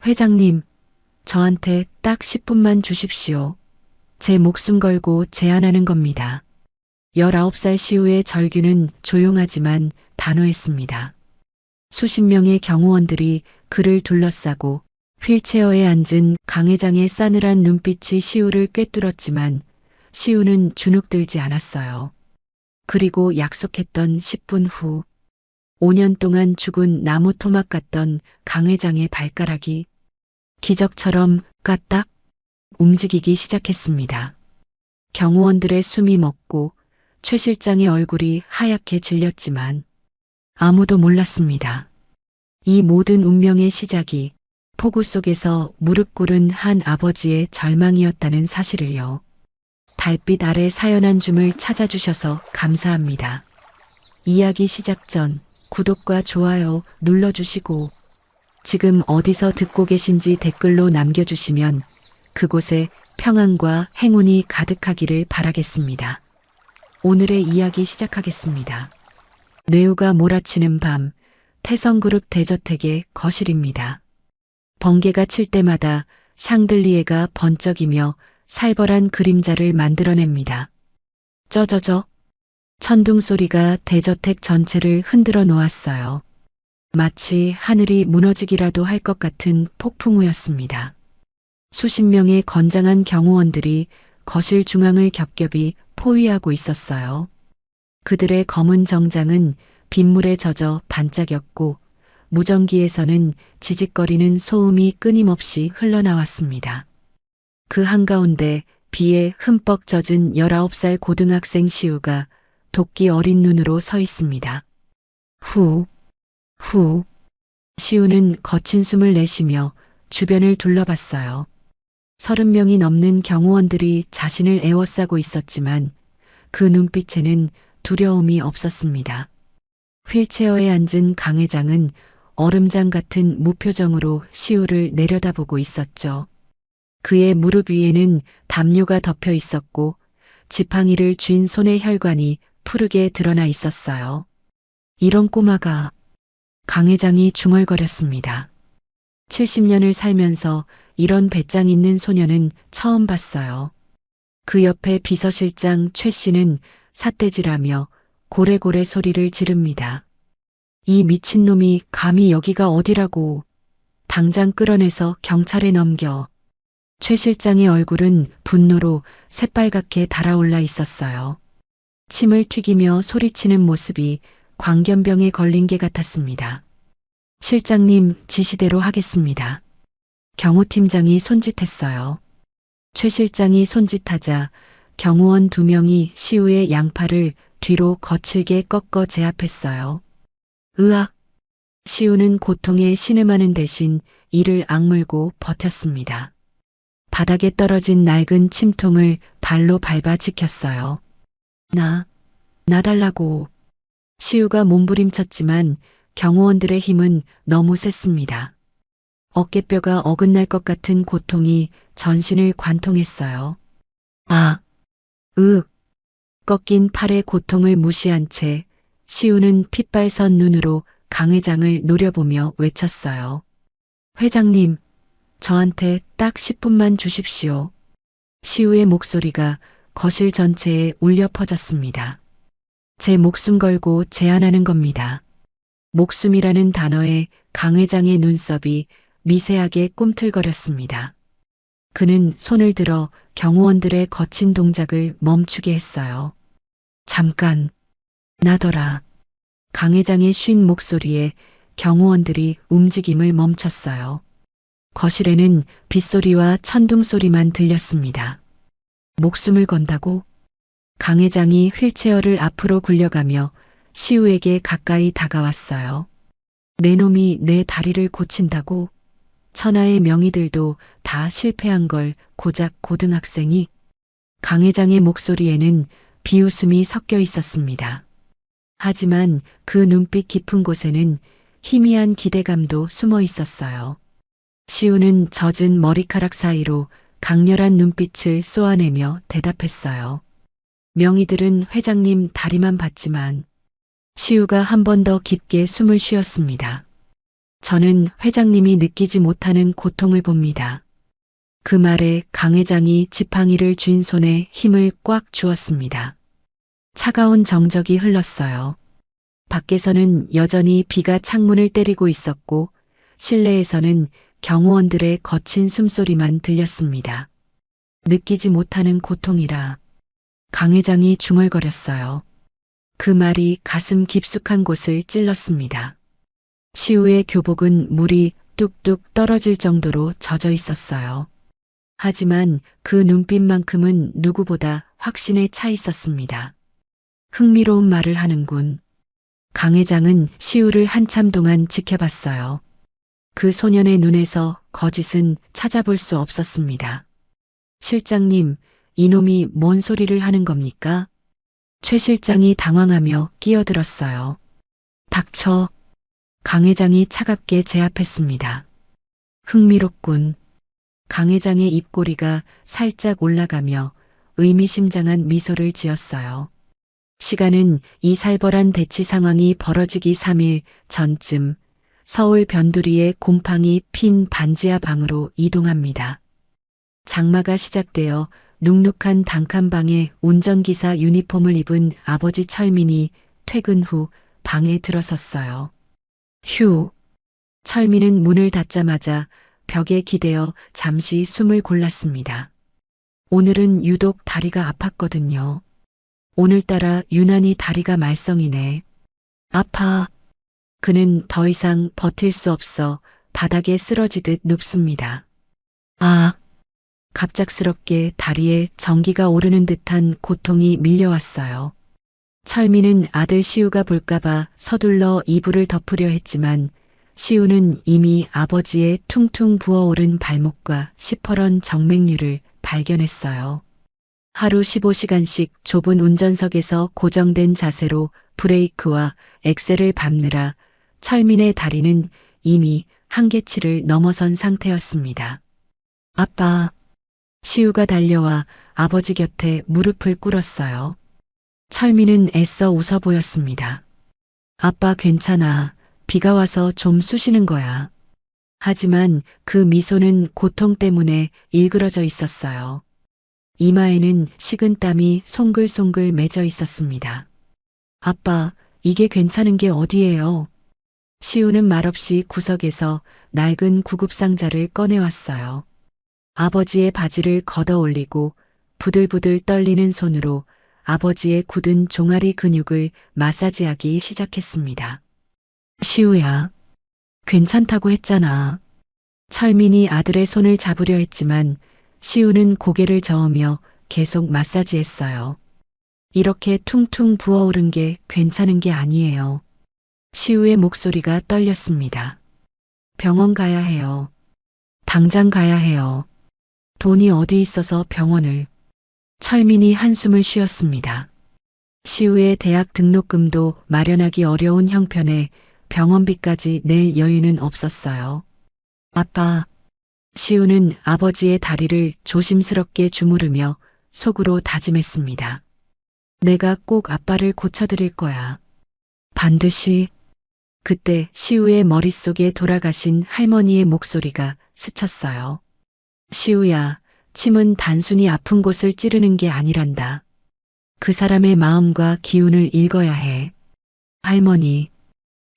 회장님, 저한테 딱 10분만 주십시오. 제 목숨 걸고 제안하는 겁니다. 19살 시우의 절규는 조용하지만 단호했습니다. 수십 명의 경호원들이 그를 둘러싸고 휠체어에 앉은 강 회장의 싸늘한 눈빛이 시우를 꿰뚫었지만 시우는 주눅들지 않았어요. 그리고 약속했던 10분 후 5년 동안 죽은 나무 토막 같던 강 회장의 발가락이 기적처럼 까딱 움직이기 시작했습니다. 경호원들의 숨이 멎고 최 실장의 얼굴이 하얗게 질렸지만 아무도 몰랐습니다. 이 모든 운명의 시작이 폭우 속에서 무릎 꿇은 한 아버지의 절망이었다는 사실을요. 달빛 아래 사연한 줌을 찾아주셔서 감사합니다. 이야기 시작 전 구독과 좋아요 눌러주시고 지금 어디서 듣고 계신지 댓글로 남겨주시면 그곳에 평안과 행운이 가득하기를 바라겠습니다. 오늘의 이야기 시작하겠습니다. 뇌우가 몰아치는 밤, 태성그룹 대저택의 거실입니다. 번개가 칠 때마다 샹들리에가 번쩍이며 살벌한 그림자를 만들어냅니다. 쩌저저 천둥 소리가 대저택 전체를 흔들어 놓았어요. 마치 하늘이 무너지기라도 할 것 같은 폭풍우였습니다. 수십 명의 건장한 경호원들이 거실 중앙을 겹겹이 포위하고 있었어요. 그들의 검은 정장은 빗물에 젖어 반짝였고 무전기에서는 지직거리는 소음이 끊임없이 흘러나왔습니다. 그 한가운데 비에 흠뻑 젖은 19살 고등학생 시우가 도끼 어린 눈으로 서 있습니다. 후. 시우는 거친 숨을 내쉬며 주변을 둘러봤어요. 30명이 넘는 경호원들이 자신을 에워싸고 있었지만 그 눈빛에는 두려움이 없었습니다. 휠체어에 앉은 강 회장은 얼음장 같은 무표정으로 시우를 내려다보고 있었죠. 그의 무릎 위에는 담요가 덮여 있었고 지팡이를 쥔 손의 혈관이 푸르게 드러나 있었어요. 이런 꼬마가 강 회장이 중얼거렸습니다. 70년을 살면서 이런 배짱 있는 소녀는 처음 봤어요. 그 옆에 비서실장 최 씨는 삿대질하며 고래고래 소리를 지릅니다. 이 미친놈이 감히 여기가 어디라고. 당장 끌어내서 경찰에 넘겨. 최 실장의 얼굴은 분노로 새빨갛게 달아올라 있었어요. 침을 튀기며 소리치는 모습이 광견병에 걸린 개 같았습니다. 실장님 지시대로 하겠습니다. 경호팀장이 손짓했어요. 최 실장이 손짓하자 경호원 2명이 시우의 양팔을 뒤로 거칠게 꺾어 제압했어요. 으악! 시우는 고통에 신음하는 대신 이를 악물고 버텼습니다. 바닥에 떨어진 낡은 침통을 발로 밟아 지켰어요. 나 달라고. 시우가 몸부림쳤지만 경호원들의 힘은 너무 셌습니다. 어깨뼈가 어긋날 것 같은 고통이 전신을 관통했어요. 꺾인 팔의 고통을 무시한 채 시우는 핏발선 눈으로 강 회장을 노려보며 외쳤어요. 회장님, 저한테 딱 10분만 주십시오. 시우의 목소리가 거실 전체에 울려 퍼졌습니다. 제 목숨 걸고 제안하는 겁니다. 목숨이라는 단어에 강 회장의 눈썹이 미세하게 꿈틀거렸습니다. 그는 손을 들어 경호원들의 거친 동작을 멈추게 했어요. 잠깐, 나더라. 강 회장의 쉰 목소리에 경호원들이 움직임을 멈췄어요. 거실에는 빗소리와 천둥 소리만 들렸습니다. 목숨을 건다고? 강 회장이 휠체어를 앞으로 굴려가며 시우에게 가까이 다가왔어요. 내 놈이 내 다리를 고친다고? 천하의 명의들도 다 실패한 걸 고작 고등학생이? 강 회장의 목소리에는 비웃음이 섞여 있었습니다. 하지만 그 눈빛 깊은 곳에는 희미한 기대감도 숨어 있었어요. 시우는 젖은 머리카락 사이로 강렬한 눈빛을 쏘아내며 대답했어요. 명의들은 회장님 다리만 봤지만. 시우가 한 번 더 깊게 숨을 쉬었습니다. 저는 회장님이 느끼지 못하는 고통을 봅니다. 그 말에 강 회장이 지팡이를 쥔 손에 힘을 꽉 주었습니다. 차가운 정적이 흘렀어요. 밖에서는 여전히 비가 창문을 때리고 있었고 실내에서는 경호원들의 거친 숨소리만 들렸습니다. 느끼지 못하는 고통이라 강 회장이 중얼거렸어요. 그 말이 가슴 깊숙한 곳을 찔렀습니다. 시우의 교복은 물이 뚝뚝 떨어질 정도로 젖어 있었어요. 하지만 그 눈빛만큼은 누구보다 확신에 차 있었습니다. 흥미로운 말을 하는군. 강 회장은 시우를 한참 동안 지켜봤어요. 그 소년의 눈에서 거짓은 찾아볼 수 없었습니다. 실장님, 이놈이 뭔 소리를 하는 겁니까? 최 실장이 당황하며 끼어들었어요. 닥쳐. 강 회장이 차갑게 제압했습니다. 흥미롭군. 강 회장의 입꼬리가 살짝 올라가며 의미심장한 미소를 지었어요. 시간은 이 살벌한 대치 상황이 벌어지기 3일 전쯤 서울 변두리의 곰팡이 핀 반지하 방으로 이동합니다. 장마가 시작되어 눅눅한 단칸방에 운전기사 유니폼을 입은 아버지 철민이 퇴근 후 방에 들어섰어요. 휴. 철민은 문을 닫자마자 벽에 기대어 잠시 숨을 골랐습니다. 오늘은 유독 다리가 아팠거든요. 오늘따라 유난히 다리가 말썽이네. 아파. 그는 더 이상 버틸 수 없어 바닥에 쓰러지듯 눕습니다. 아. 갑작스럽게 다리에 전기가 오르는 듯한 고통이 밀려왔어요. 철민은 아들 시우가 볼까봐 서둘러 이불을 덮으려 했지만 시우는 이미 아버지의 퉁퉁 부어오른 발목과 시퍼런 정맥류를 발견했어요. 하루 15시간씩 좁은 운전석에서 고정된 자세로 브레이크와 엑셀을 밟느라 철민의 다리는 이미 한계치를 넘어선 상태였습니다. 아빠. 시우가 달려와 아버지 곁에 무릎을 꿇었어요. 철민은 애써 웃어 보였습니다. 아빠 괜찮아. 비가 와서 좀 쑤시는 거야. 하지만 그 미소는 고통 때문에 일그러져 있었어요. 이마에는 식은땀이 송글송글 맺어 있었습니다. 아빠, 이게 괜찮은 게 어디예요? 시우는 말없이 구석에서 낡은 구급상자를 꺼내왔어요. 아버지의 바지를 걷어 올리고 부들부들 떨리는 손으로 아버지의 굳은 종아리 근육을 마사지하기 시작했습니다. 시우야, 괜찮다고 했잖아. 철민이 아들의 손을 잡으려 했지만 시우는 고개를 저으며 계속 마사지했어요. 이렇게 퉁퉁 부어오른 게 괜찮은 게 아니에요. 시우의 목소리가 떨렸습니다. 병원 가야 해요. 당장 가야 해요. 돈이 어디 있어서 병원을. 철민이 한숨을 쉬었습니다. 시우의 대학 등록금도 마련하기 어려운 형편에 병원비까지 낼 여유는 없었어요. 아빠. 시우는 아버지의 다리를 조심스럽게 주무르며 속으로 다짐했습니다. 내가 꼭 아빠를 고쳐드릴 거야. 반드시. 그때 시우의 머릿속에 돌아가신 할머니의 목소리가 스쳤어요. 시우야, 침은 단순히 아픈 곳을 찌르는 게 아니란다. 그 사람의 마음과 기운을 읽어야 해. 할머니.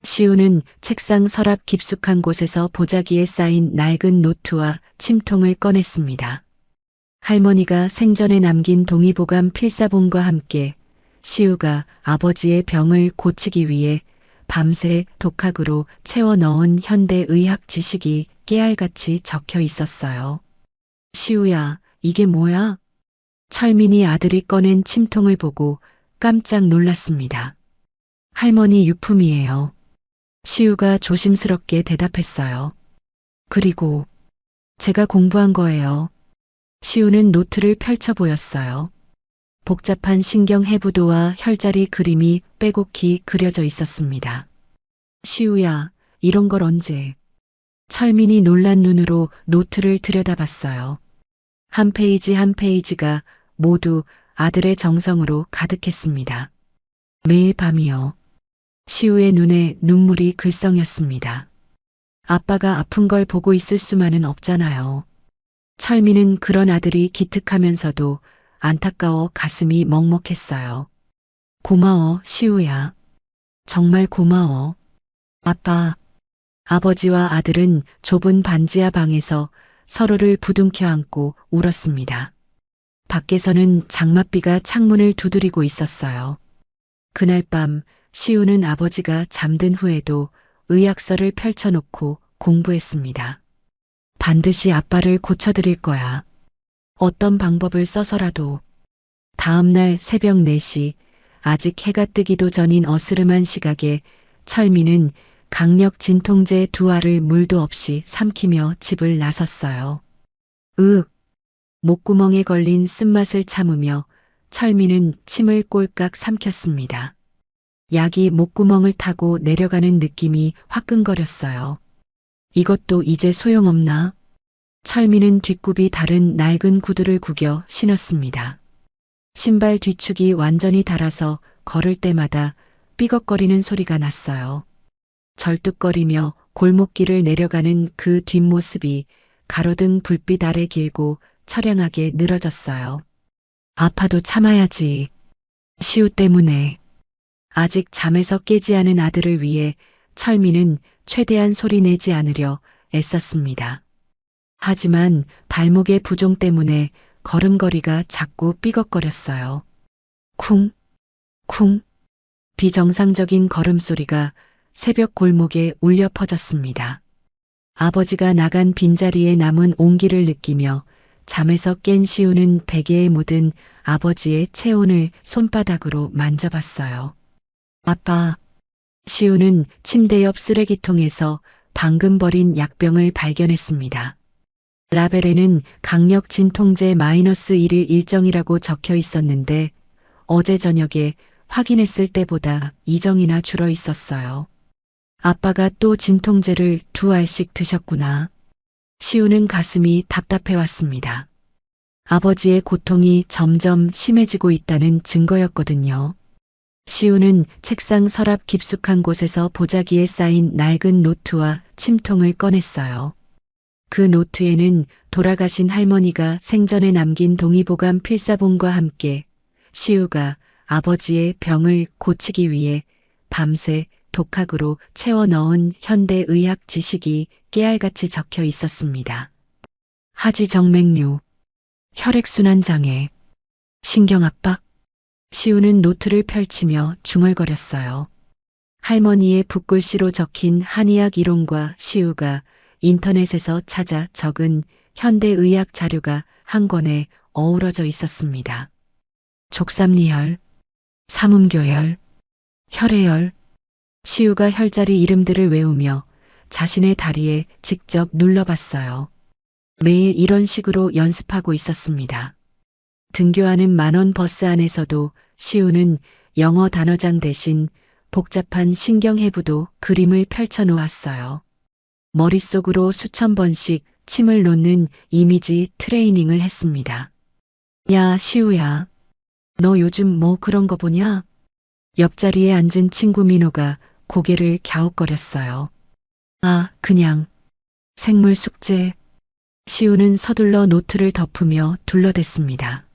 시우는 책상 서랍 깊숙한 곳에서 보자기에 쌓인 낡은 노트와 침통을 꺼냈습니다. 할머니가 생전에 남긴 동의보감 필사본과 함께 시우가 아버지의 병을 고치기 위해 밤새 독학으로 채워 넣은 현대의학 지식이 깨알같이 적혀 있었어요. 시우야, 이게 뭐야? 철민이 아들이 꺼낸 침통을 보고 깜짝 놀랐습니다. 할머니 유품이에요. 시우가 조심스럽게 대답했어요. 그리고 제가 공부한 거예요. 시우는 노트를 펼쳐 보였어요. 복잡한 신경 해부도와 혈자리 그림이 빼곡히 그려져 있었습니다. 시우야, 이런 걸 언제? 철민이 놀란 눈으로 노트를 들여다봤어요. 한 페이지 한 페이지가 모두 아들의 정성으로 가득했습니다. 매일 밤이요. 시우의 눈에 눈물이 글썽였습니다. 아빠가 아픈 걸 보고 있을 수만은 없잖아요. 철민은 그런 아들이 기특하면서도 안타까워 가슴이 먹먹했어요. 고마워, 시우야. 정말 고마워. 아빠. 아버지와 아들은 좁은 반지하 방에서 서로를 부둥켜 안고 울었습니다. 밖에서는 장맛비가 창문을 두드리고 있었어요. 그날 밤 시우는 아버지가 잠든 후에도 의학서를 펼쳐놓고 공부했습니다. 반드시 아빠를 고쳐드릴 거야. 어떤 방법을 써서라도. 다음 날 새벽 4시, 아직 해가 뜨기도 전인 어스름한 시각에 철민은 강력 진통제 2알을 물도 없이 삼키며 집을 나섰어요. 목구멍에 걸린 쓴맛을 참으며 철민은 침을 꼴깍 삼켰습니다. 약이 목구멍을 타고 내려가는 느낌이 화끈거렸어요. 이것도 이제 소용없나? 철민은 뒷굽이 다른 낡은 구두를 구겨 신었습니다. 신발 뒤축이 완전히 닳아서 걸을 때마다 삐걱거리는 소리가 났어요. 절뚝거리며 골목길을 내려가는 그 뒷모습이 가로등 불빛 아래 길고 처량하게 늘어졌어요. 아파도 참아야지. 시우 때문에. 아직 잠에서 깨지 않은 아들을 위해 철민은 최대한 소리 내지 않으려 애썼습니다. 하지만 발목의 부종 때문에 걸음걸이가 자꾸 삐걱거렸어요. 쿵, 쿵. 비정상적인 걸음소리가 새벽 골목에 울려 퍼졌습니다. 아버지가 나간 빈자리에 남은 온기를 느끼며 잠에서 깬 시우는 베개에 묻은 아버지의 체온을 손바닥으로 만져봤어요. 아빠. 시우는 침대 옆 쓰레기통에서 방금 버린 약병을 발견했습니다. 라벨에는 강력 진통제 -1일 일정이라고 적혀 있었는데 어제 저녁에 확인했을 때보다 2정이나 줄어 있었어요. 아빠가 또 진통제를 2알씩 드셨구나. 시우는 가슴이 답답해 왔습니다. 아버지의 고통이 점점 심해지고 있다는 증거였거든요. 시우는 책상 서랍 깊숙한 곳에서 보자기에 쌓인 낡은 노트와 침통을 꺼냈어요. 그 노트에는 돌아가신 할머니가 생전에 남긴 동의보감 필사본과 함께 시우가 아버지의 병을 고치기 위해 밤새 독학으로 채워 넣은 현대의학 지식이 깨알같이 적혀 있었습니다. 하지정맥류, 혈액순환장애, 신경압박. 시우는 노트를 펼치며 중얼거렸어요. 할머니의 붓글씨로 적힌 한의학 이론과 시우가 인터넷에서 찾아 적은 현대의학 자료가 한 권에 어우러져 있었습니다. 족삼리혈, 삼음교혈, 혈해열. 시우가 혈자리 이름들을 외우며 자신의 다리에 직접 눌러봤어요. 매일 이런 식으로 연습하고 있었습니다. 등교하는 10,000원 버스 안에서도 시우는 영어 단어장 대신 복잡한 신경해부도 그림을 펼쳐놓았어요. 머릿속으로 수천 번씩 침을 놓는 이미지 트레이닝을 했습니다. 야, 시우야. 너 요즘 뭐 그런 거 보냐? 옆자리에 앉은 친구 민호가 고개를 갸웃거렸어요. 아, 그냥 생물 숙제. 시우는 서둘러 노트를 덮으며 둘러댔습니다.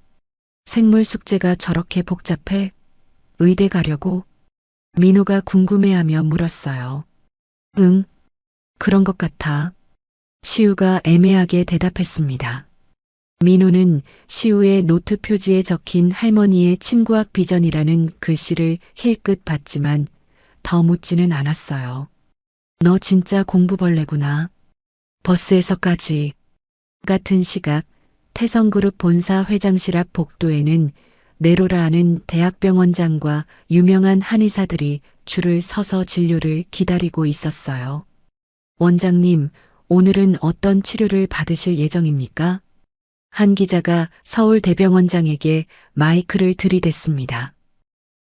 생물 숙제가 저렇게 복잡해? 의대 가려고? 민호가 궁금해하며 물었어요. 응, 그런 것 같아. 시우가 애매하게 대답했습니다. 민호는 시우의 노트 표지에 적힌 할머니의 침구학 비전이라는 글씨를 힐끗 봤지만 더 묻지는 않았어요. 너 진짜 공부벌레구나. 버스에서까지. 같은 시각 태성그룹 본사 회장실 앞 복도에는 네로라 하는 대학병원장과 유명한 한의사들이 줄을 서서 진료를 기다리고 있었어요. 원장님, 오늘은 어떤 치료를 받으실 예정입니까? 한 기자가 서울대병원장에게 마이크를 들이댔습니다.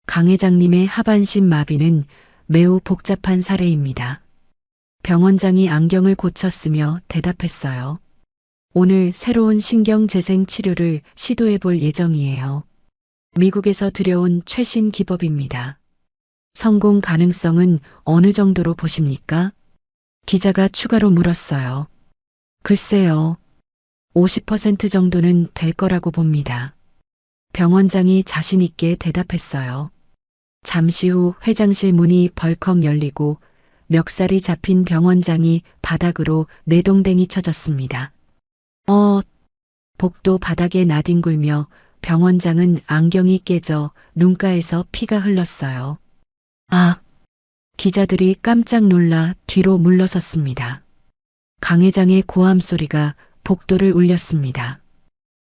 강 회장님의 하반신 마비는 매우 복잡한 사례입니다. 병원장이 안경을 고쳤으며 대답했어요. 오늘 새로운 신경재생 치료를 시도해 볼 예정이에요. 미국에서 들여온 최신 기법입니다. 성공 가능성은 어느 정도로 보십니까? 기자가 추가로 물었어요. 글쎄요. 50% 정도는 될 거라고 봅니다. 병원장이 자신 있게 대답했어요. 잠시 후 회장실 문이 벌컥 열리고 멱살이 잡힌 병원장이 바닥으로 내동댕이 쳐졌습니다. 복도 바닥에 나뒹굴며 병원장은 안경이 깨져 눈가에서 피가 흘렀어요. 기자들이 깜짝 놀라 뒤로 물러섰습니다. 강 회장의 고함 소리가 복도를 울렸습니다.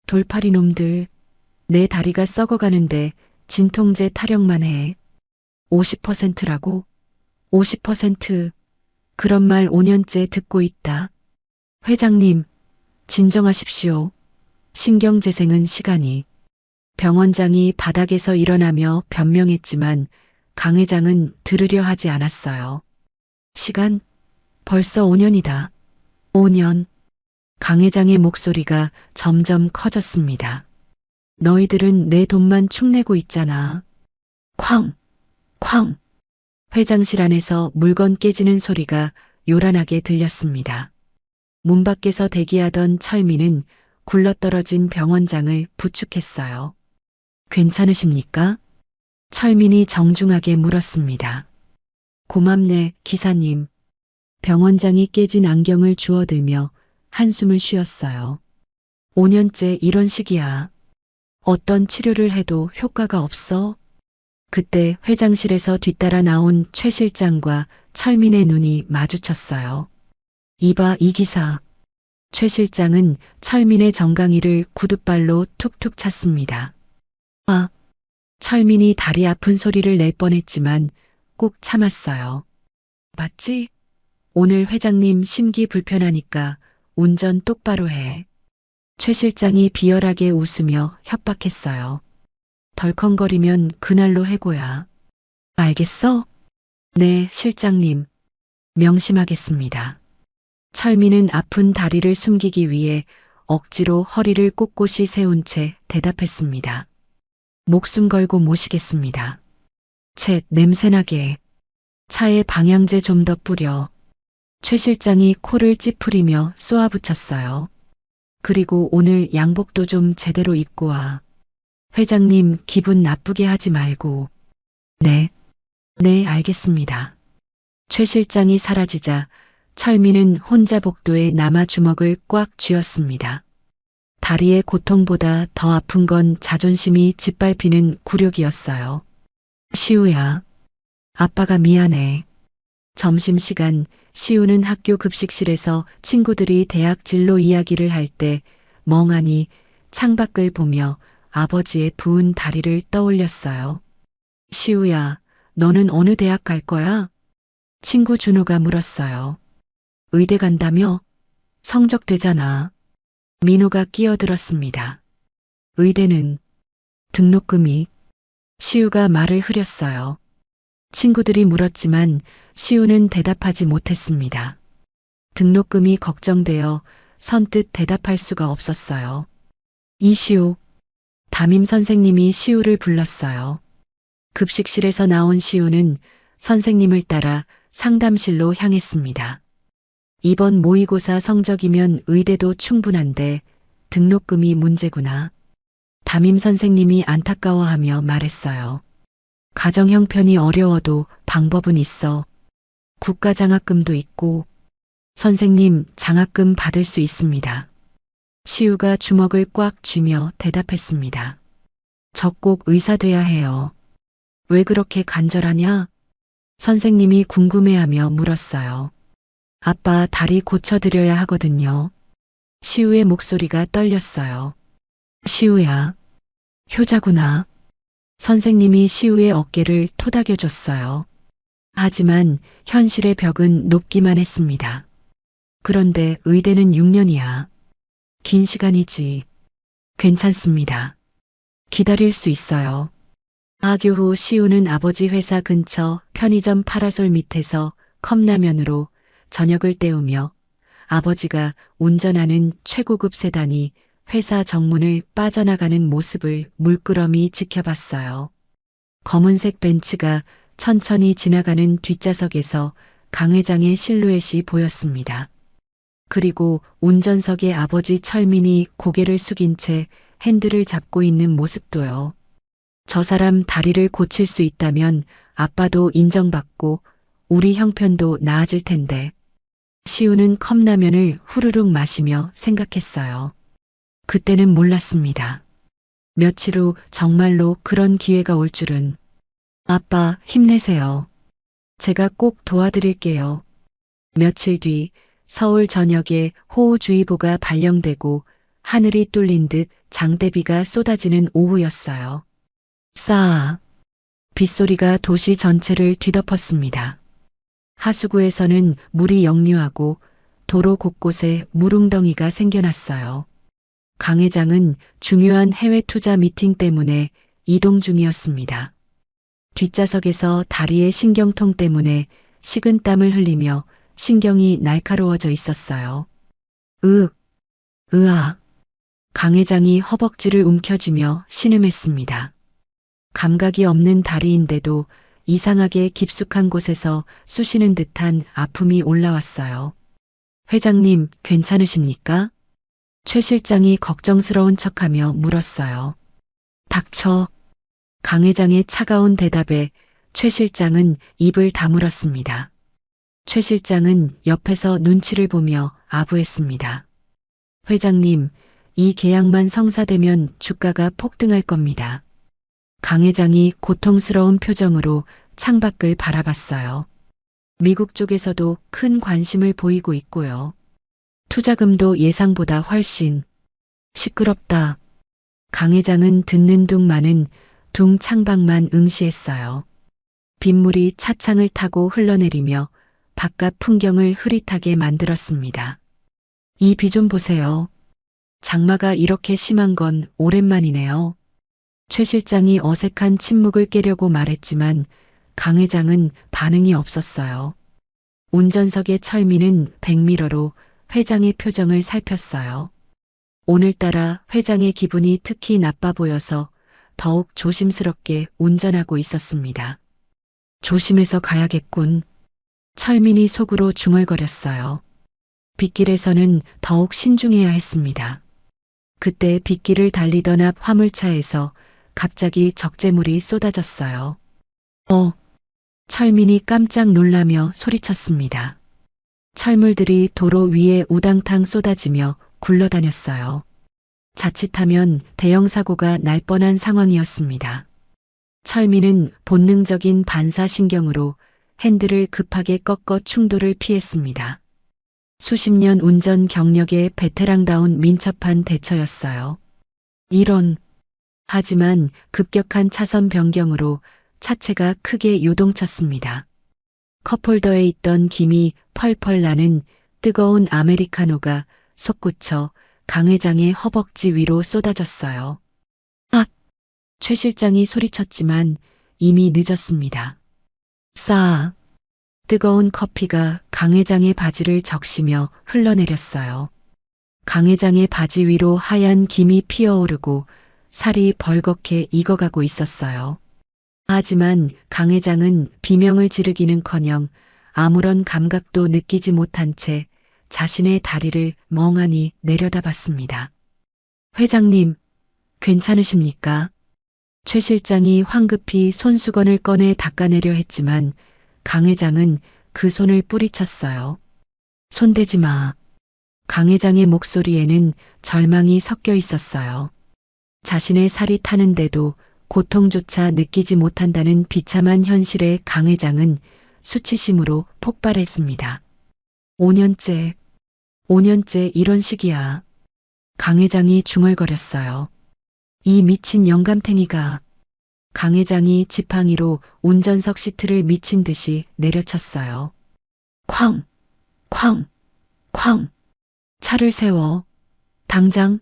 돌팔이 놈들, 내 다리가 썩어가는데 진통제 타령만 해. 50%라고? 50%. 그런 말 5년째 듣고 있다. 회장님, 진정하십시오. 신경재생은 시간이. 병원장이 바닥에서 일어나며 변명했지만 강 회장은 들으려 하지 않았어요. 시간? 벌써 5년이다. 5년. 강 회장의 목소리가 점점 커졌습니다. 너희들은 내 돈만 축내고 있잖아. 쾅! 쾅! 회장실 안에서 물건 깨지는 소리가 요란하게 들렸습니다. 문 밖에서 대기하던 철민은 굴러떨어진 병원장을 부축했어요. 괜찮으십니까? 철민이 정중하게 물었습니다. 고맙네, 기사님. 병원장이 깨진 안경을 주워들며 한숨을 쉬었어요. 5년째 이런 식이야. 어떤 치료를 해도 효과가 없어? 그때 회장실에서 뒤따라 나온 최 실장과 철민의 눈이 마주쳤어요. 이봐, 이 기사. 최 실장은 철민의 정강이를 구둣발로 툭툭 찼습니다. 철민이 다리 아픈 소리를 낼 뻔했지만 꾹 참았어요. 맞지? 오늘 회장님 심기 불편하니까 운전 똑바로 해. 최 실장이 비열하게 웃으며 협박했어요. 덜컹거리면 그날로 해고야. 알겠어? 네, 실장님. 명심하겠습니다. 철민은 아픈 다리를 숨기기 위해 억지로 허리를 꼿꼿이 세운 채 대답했습니다. 목숨 걸고 모시겠습니다. 쳇, 냄새나게. 차에 방향제 좀 더 뿌려. 최 실장이 코를 찌푸리며 쏘아붙였어요. 그리고 오늘 양복도 좀 제대로 입고 와. 회장님 기분 나쁘게 하지 말고. 네, 알겠습니다. 최 실장이 사라지자 철민은 혼자 복도에 남아 주먹을 꽉 쥐었습니다. 다리의 고통보다 더 아픈 건 자존심이 짓밟히는 굴욕이었어요. 시우야, 아빠가 미안해. 점심시간 시우는 학교 급식실에서 친구들이 대학 진로 이야기를 할 때 멍하니 창밖을 보며 아버지의 부은 다리를 떠올렸어요. 시우야, 너는 어느 대학 갈 거야? 친구 준호가 물었어요. 의대 간다며? 성적 되잖아. 민호가 끼어들었습니다. 의대는 등록금이. 시우가 말을 흐렸어요. 친구들이 물었지만 시우는 대답하지 못했습니다. 등록금이 걱정되어 선뜻 대답할 수가 없었어요. 이시우. 담임 선생님이 시우를 불렀어요. 급식실에서 나온 시우는 선생님을 따라 상담실로 향했습니다. 이번 모의고사 성적이면 의대도 충분한데 등록금이 문제구나. 담임 선생님이 안타까워하며 말했어요. 가정 형편이 어려워도 방법은 있어. 국가장학금도 있고. 선생님, 장학금 받을 수 있습니다. 시우가 주먹을 꽉 쥐며 대답했습니다. 저 꼭 의사 돼야 해요. 왜 그렇게 간절하냐? 선생님이 궁금해하며 물었어요. 아빠 다리 고쳐드려야 하거든요. 시우의 목소리가 떨렸어요. 시우야, 효자구나. 선생님이 시우의 어깨를 토닥여줬어요. 하지만 현실의 벽은 높기만 했습니다. 그런데 의대는 6년이야. 긴 시간이지. 괜찮습니다. 기다릴 수 있어요. 하교 후 시우는 아버지 회사 근처 편의점 파라솔 밑에서 컵라면으로 저녁을 때우며 아버지가 운전하는 최고급 세단이 회사 정문을 빠져나가는 모습을 물끄러미 지켜봤어요. 검은색 벤츠가 천천히 지나가는 뒷좌석에서 강 회장의 실루엣이 보였습니다. 그리고 운전석의 아버지 철민이 고개를 숙인 채 핸들을 잡고 있는 모습도요. 저 사람 다리를 고칠 수 있다면 아빠도 인정받고 우리 형편도 나아질 텐데. 시우는 컵라면을 후루룩 마시며 생각했어요. 그때는 몰랐습니다. 며칠 후 정말로 그런 기회가 올 줄은. 아빠, 힘내세요. 제가 꼭 도와드릴게요. 며칠 뒤 서울 전역에 호우주의보가 발령되고 하늘이 뚫린 듯 장대비가 쏟아지는 오후였어요. 싸. 빗소리가 도시 전체를 뒤덮었습니다. 하수구에서는 물이 역류하고 도로 곳곳에 물웅덩이가 생겨났어요. 강 회장은 중요한 해외 투자 미팅 때문에 이동 중이었습니다. 뒷좌석에서 다리의 신경통 때문에 식은땀을 흘리며 신경이 날카로워져 있었어요. 으아. 강 회장이 허벅지를 움켜쥐며 신음했습니다. 감각이 없는 다리인데도 이상하게 깊숙한 곳에서 쑤시는 듯한 아픔이 올라왔어요. 회장님, 괜찮으십니까? 최 실장이 걱정스러운 척하며 물었어요. 닥쳐. 강 회장의 차가운 대답에 최 실장은 입을 다물었습니다. 최 실장은 옆에서 눈치를 보며 아부했습니다. 회장님, 이 계약만 성사되면 주가가 폭등할 겁니다. 강 회장이 고통스러운 표정으로 창밖을 바라봤어요. 미국 쪽에서도 큰 관심을 보이고 있고요. 투자금도 예상보다 훨씬. 시끄럽다. 강 회장은 듣는 둥마는 둥 창밖만 응시했어요. 빗물이 차창을 타고 흘러내리며 바깥 풍경을 흐릿하게 만들었습니다. 이 비 좀 보세요. 장마가 이렇게 심한 건 오랜만이네요. 최 실장이 어색한 침묵을 깨려고 말했지만 강 회장은 반응이 없었어요. 운전석의 철민은 백미러로 회장의 표정을 살폈어요. 오늘따라 회장의 기분이 특히 나빠 보여서 더욱 조심스럽게 운전하고 있었습니다. 조심해서 가야겠군. 철민이 속으로 중얼거렸어요. 빗길에서는 더욱 신중해야 했습니다. 그때 빗길을 달리던 앞 화물차에서 갑자기 적재물이 쏟아졌어요. 철민이 깜짝 놀라며 소리쳤습니다. 철물들이 도로 위에 우당탕 쏟아지며 굴러다녔어요. 자칫하면 대형 사고가 날 뻔한 상황이었습니다. 철민은 본능적인 반사신경으로 핸들을 급하게 꺾어 충돌을 피했습니다. 수십 년 운전 경력의 베테랑다운 민첩한 대처였어요. 하지만 급격한 차선 변경으로 차체가 크게 요동쳤습니다. 컵홀더에 있던 김이 펄펄 나는 뜨거운 아메리카노가 솟구쳐 강 회장의 허벅지 위로 쏟아졌어요. 최 실장이 소리쳤지만 이미 늦었습니다. 뜨거운 커피가 강 회장의 바지를 적시며 흘러내렸어요. 강 회장의 바지 위로 하얀 김이 피어오르고 살이 벌겋게 익어가고 있었어요. 하지만 강 회장은 비명을 지르기는커녕 아무런 감각도 느끼지 못한 채 자신의 다리를 멍하니 내려다봤습니다. 회장님, 괜찮으십니까? 최 실장이 황급히 손수건을 꺼내 닦아내려 했지만 강 회장은 그 손을 뿌리쳤어요. 손대지 마. 강 회장의 목소리에는 절망이 섞여 있었어요. 자신의 살이 타는데도 고통조차 느끼지 못한다는 비참한 현실에 강 회장은 수치심으로 폭발했습니다. 5년째 이런 식이야. 강 회장이 중얼거렸어요. 이 미친 영감탱이가. 강 회장이 지팡이로 운전석 시트를 미친 듯이 내려쳤어요. 쾅! 차를 세워. 당장.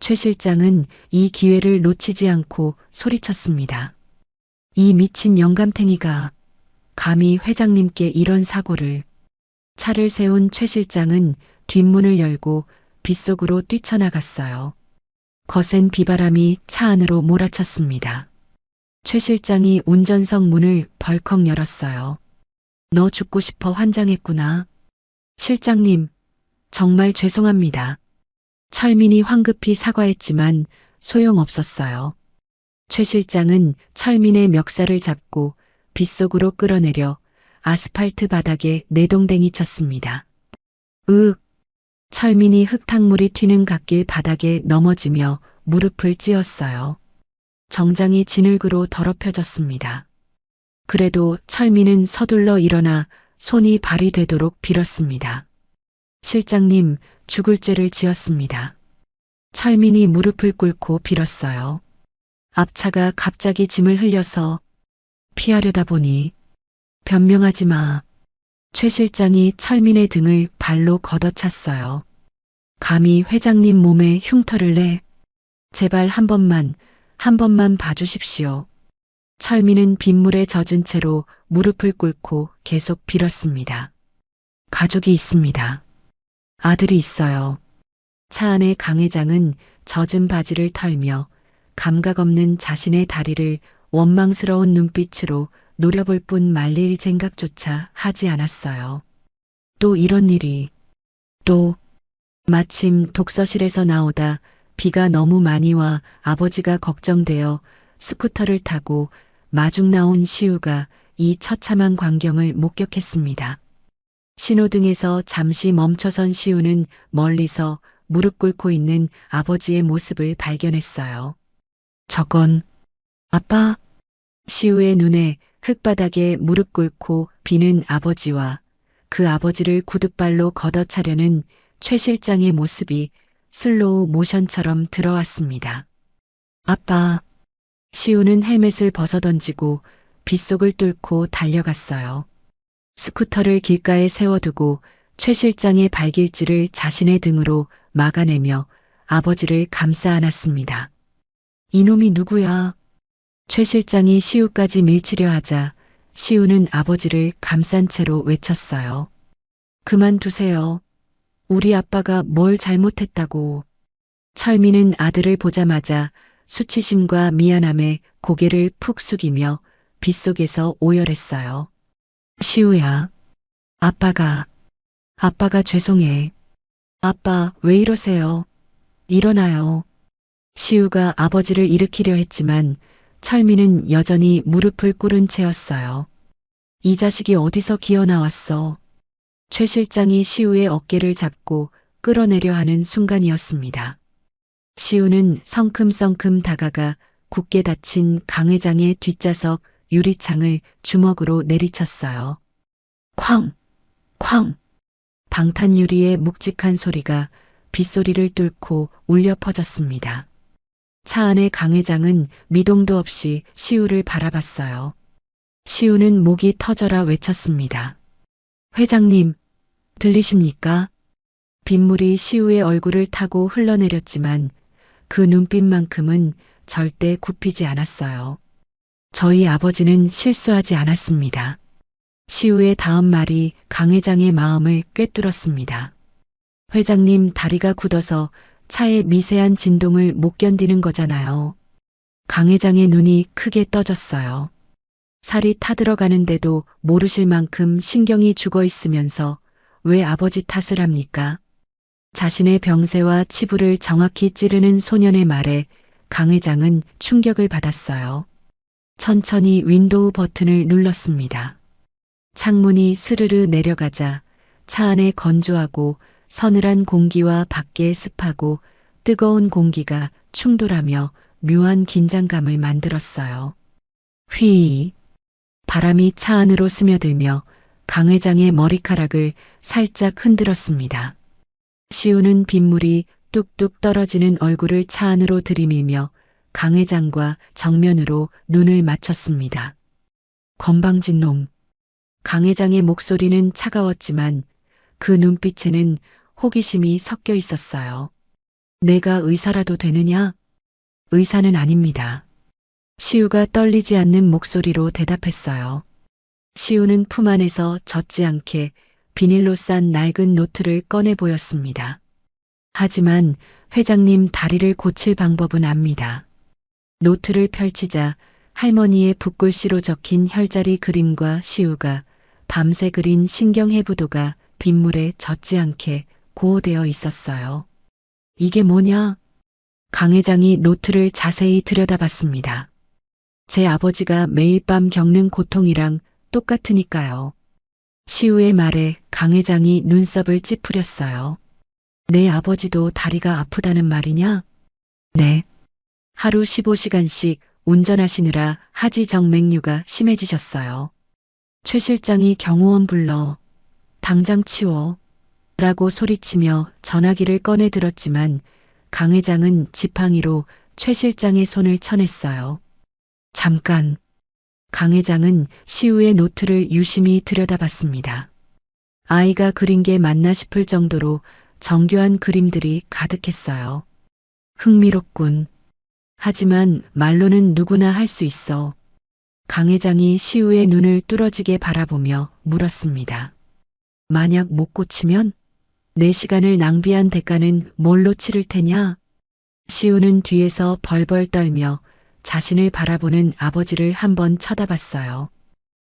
최 실장은 이 기회를 놓치지 않고 소리쳤습니다. 이 미친 영감탱이가 감히 회장님께 이런 사고를. 차를 세운 최 실장은 뒷문을 열고 빗속으로 뛰쳐나갔어요. 거센 비바람이 차 안으로 몰아쳤습니다. 최 실장이 운전석 문을 벌컥 열었어요. 너 죽고 싶어 환장했구나. 실장님, 정말 죄송합니다. 철민이 황급히 사과했지만 소용없었어요. 최 실장은 철민의 멱살을 잡고 빗속으로 끌어내려 아스팔트 바닥에 내동댕이 쳤습니다. 으윽! 철민이 흙탕물이 튀는 갓길 바닥에 넘어지며 무릎을 찧었어요. 정장이 진흙으로 더럽혀졌습니다. 그래도 철민은 서둘러 일어나 손이 발이 되도록 빌었습니다. 실장님, 죽을 죄를 지었습니다. 철민이 무릎을 꿇고 빌었어요. 앞차가 갑자기 짐을 흘려서 피하려다 보니 변명하지 마. 최 실장이 철민의 등을 발로 걷어찼어요. 감히 회장님 몸에 흉터를 내. 제발 한 번만 봐주십시오. 철민은 빗물에 젖은 채로 무릎을 꿇고 계속 빌었습니다. 가족이 있습니다. 아들이 있어요. 차 안에 강 회장은 젖은 바지를 털며 감각 없는 자신의 다리를 원망스러운 눈빛으로 노려볼 뿐 말릴 생각조차 하지 않았어요. 또 이런 일이. 또 마침 독서실에서 나오다 비가 너무 많이 와 아버지가 걱정되어 스쿠터를 타고 마중 나온 시우가 이 처참한 광경을 목격했습니다. 신호등에서 잠시 멈춰선 시우는 멀리서 무릎 꿇고 있는 아버지의 모습을 발견했어요. 저건 아빠. 시우의 눈에 흙바닥에 무릎 꿇고 비는 아버지와 그 아버지를 구둣발로 걷어차려는 최 실장의 모습이 슬로우 모션처럼 들어왔습니다. 아빠. 시우는 헬멧을 벗어던지고 빗속을 뚫고 달려갔어요. 스쿠터를 길가에 세워두고 최 실장의 발길질을 자신의 등으로 막아내며 아버지를 감싸 안았습니다. 이놈이 누구야? 최 실장이 시우까지 밀치려 하자 시우는 아버지를 감싼 채로 외쳤어요. 그만두세요. 우리 아빠가 뭘 잘못했다고. 철민은 아들을 보자마자 수치심과 미안함에 고개를 푹 숙이며 빗속에서 오열했어요. 시우야. 아빠가 죄송해. 아빠, 왜 이러세요? 일어나요. 시우가 아버지를 일으키려 했지만 철민은 여전히 무릎을 꿇은 채였어요. 이 자식이 어디서 기어나왔어? 최 실장이 시우의 어깨를 잡고 끌어내려 하는 순간이었습니다. 시우는 성큼성큼 다가가 굳게 닫힌 강 회장의 뒷좌석 유리창을 주먹으로 내리쳤어요. 쾅! 쾅! 방탄유리의 묵직한 소리가 빗소리를 뚫고 울려 퍼졌습니다. 차 안의 강 회장은 미동도 없이 시우를 바라봤어요. 시우는 목이 터져라 외쳤습니다. 회장님, 들리십니까? 빗물이 시우의 얼굴을 타고 흘러내렸지만 그 눈빛만큼은 절대 굽히지 않았어요. 저희 아버지는 실수하지 않았습니다. 시우의 다음 말이 강 회장의 마음을 꿰뚫었습니다. 회장님 다리가 굳어서 차의 미세한 진동을 못 견디는 거잖아요. 강 회장의 눈이 크게 떠졌어요. 살이 타들어가는데도 모르실 만큼 신경이 죽어 있으면서 왜 아버지 탓을 합니까? 자신의 병세와 치부를 정확히 찌르는 소년의 말에 강 회장은 충격을 받았어요. 천천히 윈도우 버튼을 눌렀습니다. 창문이 스르르 내려가자 차 안에 건조하고 서늘한 공기와 밖에 습하고 뜨거운 공기가 충돌하며 묘한 긴장감을 만들었어요. 휘. 바람이 차 안으로 스며들며 강 회장의 머리카락을 살짝 흔들었습니다. 시우는 빗물이 뚝뚝 떨어지는 얼굴을 차 안으로 들이밀며 강 회장과 정면으로 눈을 맞췄습니다. 건방진 놈. 강 회장의 목소리는 차가웠지만 그 눈빛에는 호기심이 섞여 있었어요. 내가 의사라도 되느냐? 의사는 아닙니다. 시우가 떨리지 않는 목소리로 대답했어요. 시우는 품 안에서 젖지 않게 비닐로 싼 낡은 노트를 꺼내 보였습니다. 하지만 회장님 다리를 고칠 방법은 압니다. 노트를 펼치자 할머니의 붓글씨로 적힌 혈자리 그림과 시우가 밤새 그린 신경해부도가 빗물에 젖지 않게 고호되어 있었어요. 이게 뭐냐? 강 회장이 노트를 자세히 들여다봤습니다. 제 아버지가 매일 밤 겪는 고통이랑 똑같으니까요. 시우의 말에 강 회장이 눈썹을 찌푸렸어요. 내 아버지도 다리가 아프다는 말이냐? 네. 하루 15시간씩 운전하시느라 하지 정맥류가 심해지셨어요. 최 실장이 경호원 불러 당장 치워 라고 소리치며 전화기를 꺼내 들었지만 강 회장은 지팡이로 최 실장의 손을 쳐냈어요. 잠깐. 강 회장은 시우의 노트를 유심히 들여다봤습니다. 아이가 그린 게 맞나 싶을 정도로 정교한 그림들이 가득했어요. 흥미롭군. 하지만 말로는 누구나 할 수 있어. 강 회장이 시우의 눈을 뚫어지게 바라보며 물었습니다. 만약 못 고치면? 내 시간을 낭비한 대가는 뭘로 치를 테냐? 시우는 뒤에서 벌벌 떨며 자신을 바라보는 아버지를 한번 쳐다봤어요.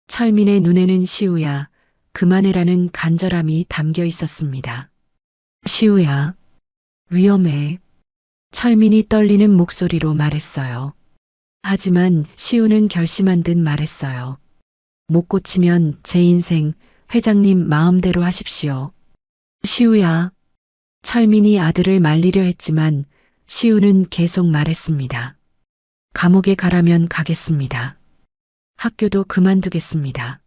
철민의 눈에는 시우야, 그만해라는 간절함이 담겨 있었습니다. 시우야, 위험해. 철민이 떨리는 목소리로 말했어요. 하지만 시우는 결심한 듯 말했어요. 못 고치면 제 인생 회장님 마음대로 하십시오. 시우야. 철민이 아들을 말리려 했지만 시우는 계속 말했습니다. 감옥에 가라면 가겠습니다. 학교도 그만두겠습니다.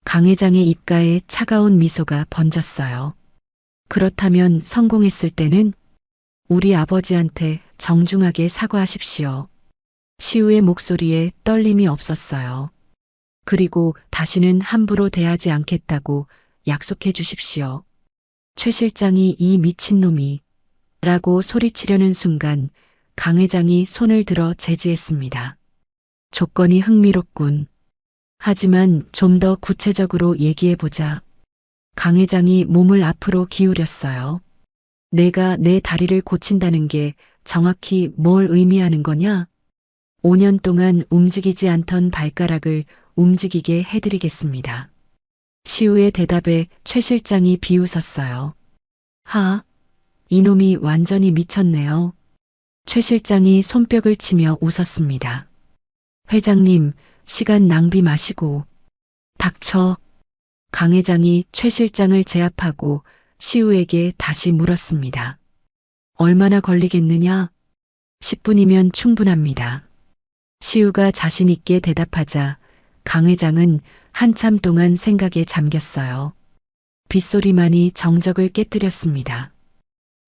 강 회장의 입가에 차가운 미소가 번졌어요. 그렇다면 성공했을 때는 우리 아버지한테 정중하게 사과하십시오. 시우의 목소리에 떨림이 없었어요. 그리고 다시는 함부로 대하지 않겠다고 약속해 주십시오. 최 실장이 이 미친놈이 라고 소리치려는 순간 강 회장이 손을 들어 제지했습니다. 조건이 흥미롭군. 하지만 좀 더 구체적으로 얘기해보자. 강 회장이 몸을 앞으로 기울였어요. 내가 내 다리를 고친다는 게 정확히 뭘 의미하는 거냐? 5년 동안 움직이지 않던 발가락을 움직이게 해드리겠습니다. 시우의 대답에 최 실장이 비웃었어요. 이놈이 완전히 미쳤네요. 최 실장이 손뼉을 치며 웃었습니다. 회장님, 시간 낭비 마시고. 닥쳐. 강 회장이 최 실장을 제압하고 시우에게 다시 물었습니다. 얼마나 걸리겠느냐? 10분이면 충분합니다. 시우가 자신 있게 대답하자 강 회장은 한참 동안 생각에 잠겼어요. 빗소리만이 정적을 깨뜨렸습니다.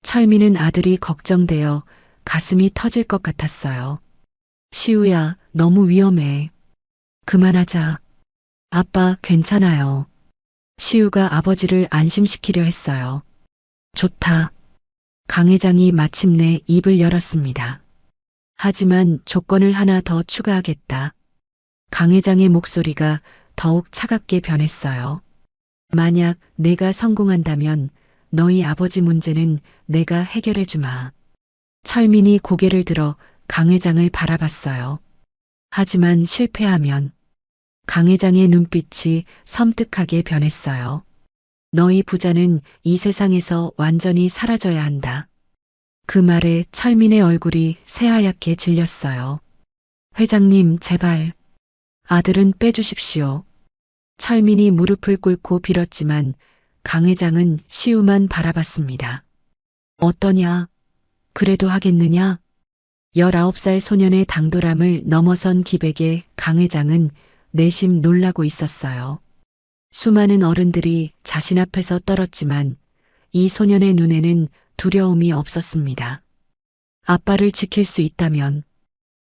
철민은 아들이 걱정되어 가슴이 터질 것 같았어요. 시우야, 너무 위험해. 그만하자. 아빠, 괜찮아요. 시우가 아버지를 안심시키려 했어요. 좋다. 강 회장이 마침내 입을 열었습니다. 하지만 조건을 하나 더 추가하겠다. 강 회장의 목소리가 더욱 차갑게 변했어요. 만약 내가 성공한다면 너희 아버지 문제는 내가 해결해 주마. 철민이 고개를 들어 강 회장을 바라봤어요. 하지만 실패하면 강 회장의 눈빛이 섬뜩하게 변했어요. 너희 부자는 이 세상에서 완전히 사라져야 한다. 그 말에 철민의 얼굴이 새하얗게 질렸어요. 회장님, 제발. 아들은 빼주십시오. 철민이 무릎을 꿇고 빌었지만 강 회장은 시우만 바라봤습니다. 어떠냐? 그래도 하겠느냐? 19살 소년의 당돌함을 넘어선 기백에 강 회장은 내심 놀라고 있었어요. 수많은 어른들이 자신 앞에서 떨었지만 이 소년의 눈에는 두려움이 없었습니다. 아빠를 지킬 수 있다면.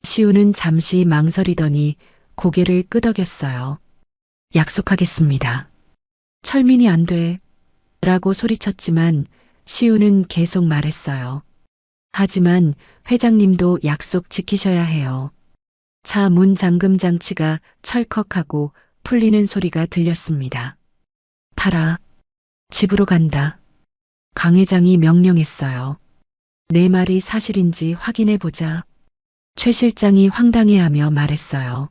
시우는 잠시 망설이더니 고개를 끄덕였어요. 약속하겠습니다. 철민이 안 돼. 라고 소리쳤지만 시우는 계속 말했어요. 하지만 회장님도 약속 지키셔야 해요. 차 문 잠금 장치가 철컥하고 풀리는 소리가 들렸습니다. 타라. 집으로 간다. 강 회장이 명령했어요. 내 말이 사실인지 확인해 보자. 최 실장이 황당해하며 말했어요.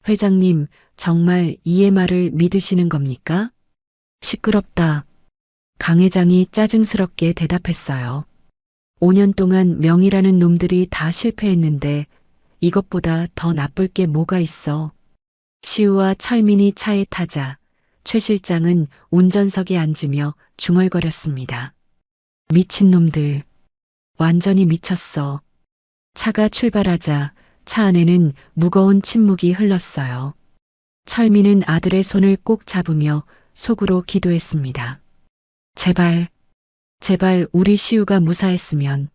회장님, 정말 이의 말을 믿으시는 겁니까? 시끄럽다. 강 회장이 짜증스럽게 대답했어요. 5년 동안 명이라는 놈들이 다 실패했는데 이것보다 더 나쁠 게 뭐가 있어. 시우와 철민이 차에 타자 최 실장은 운전석에 앉으며 중얼거렸습니다. 미친놈들. 완전히 미쳤어. 차가 출발하자 차 안에는 무거운 침묵이 흘렀어요. 철민은 아들의 손을 꼭 잡으며 속으로 기도했습니다. 제발, 제발 우리 시우가 무사했으면.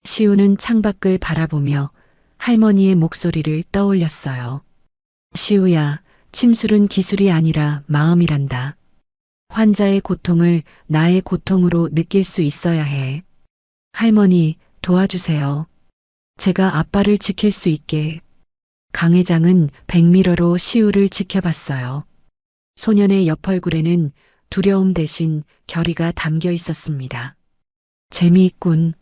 시우는 창밖을 바라보며 할머니의 목소리를 떠올렸어요. 시우야, 침술은 기술이 아니라 마음이란다. 환자의 고통을 나의 고통으로 느낄 수 있어야 해. 할머니, 도와주세요. 제가 아빠를 지킬 수 있게. 강 회장은 백미러로 시우를 지켜봤어요. 소년의 옆얼굴에는 두려움 대신 결의가 담겨 있었습니다. 재미있군.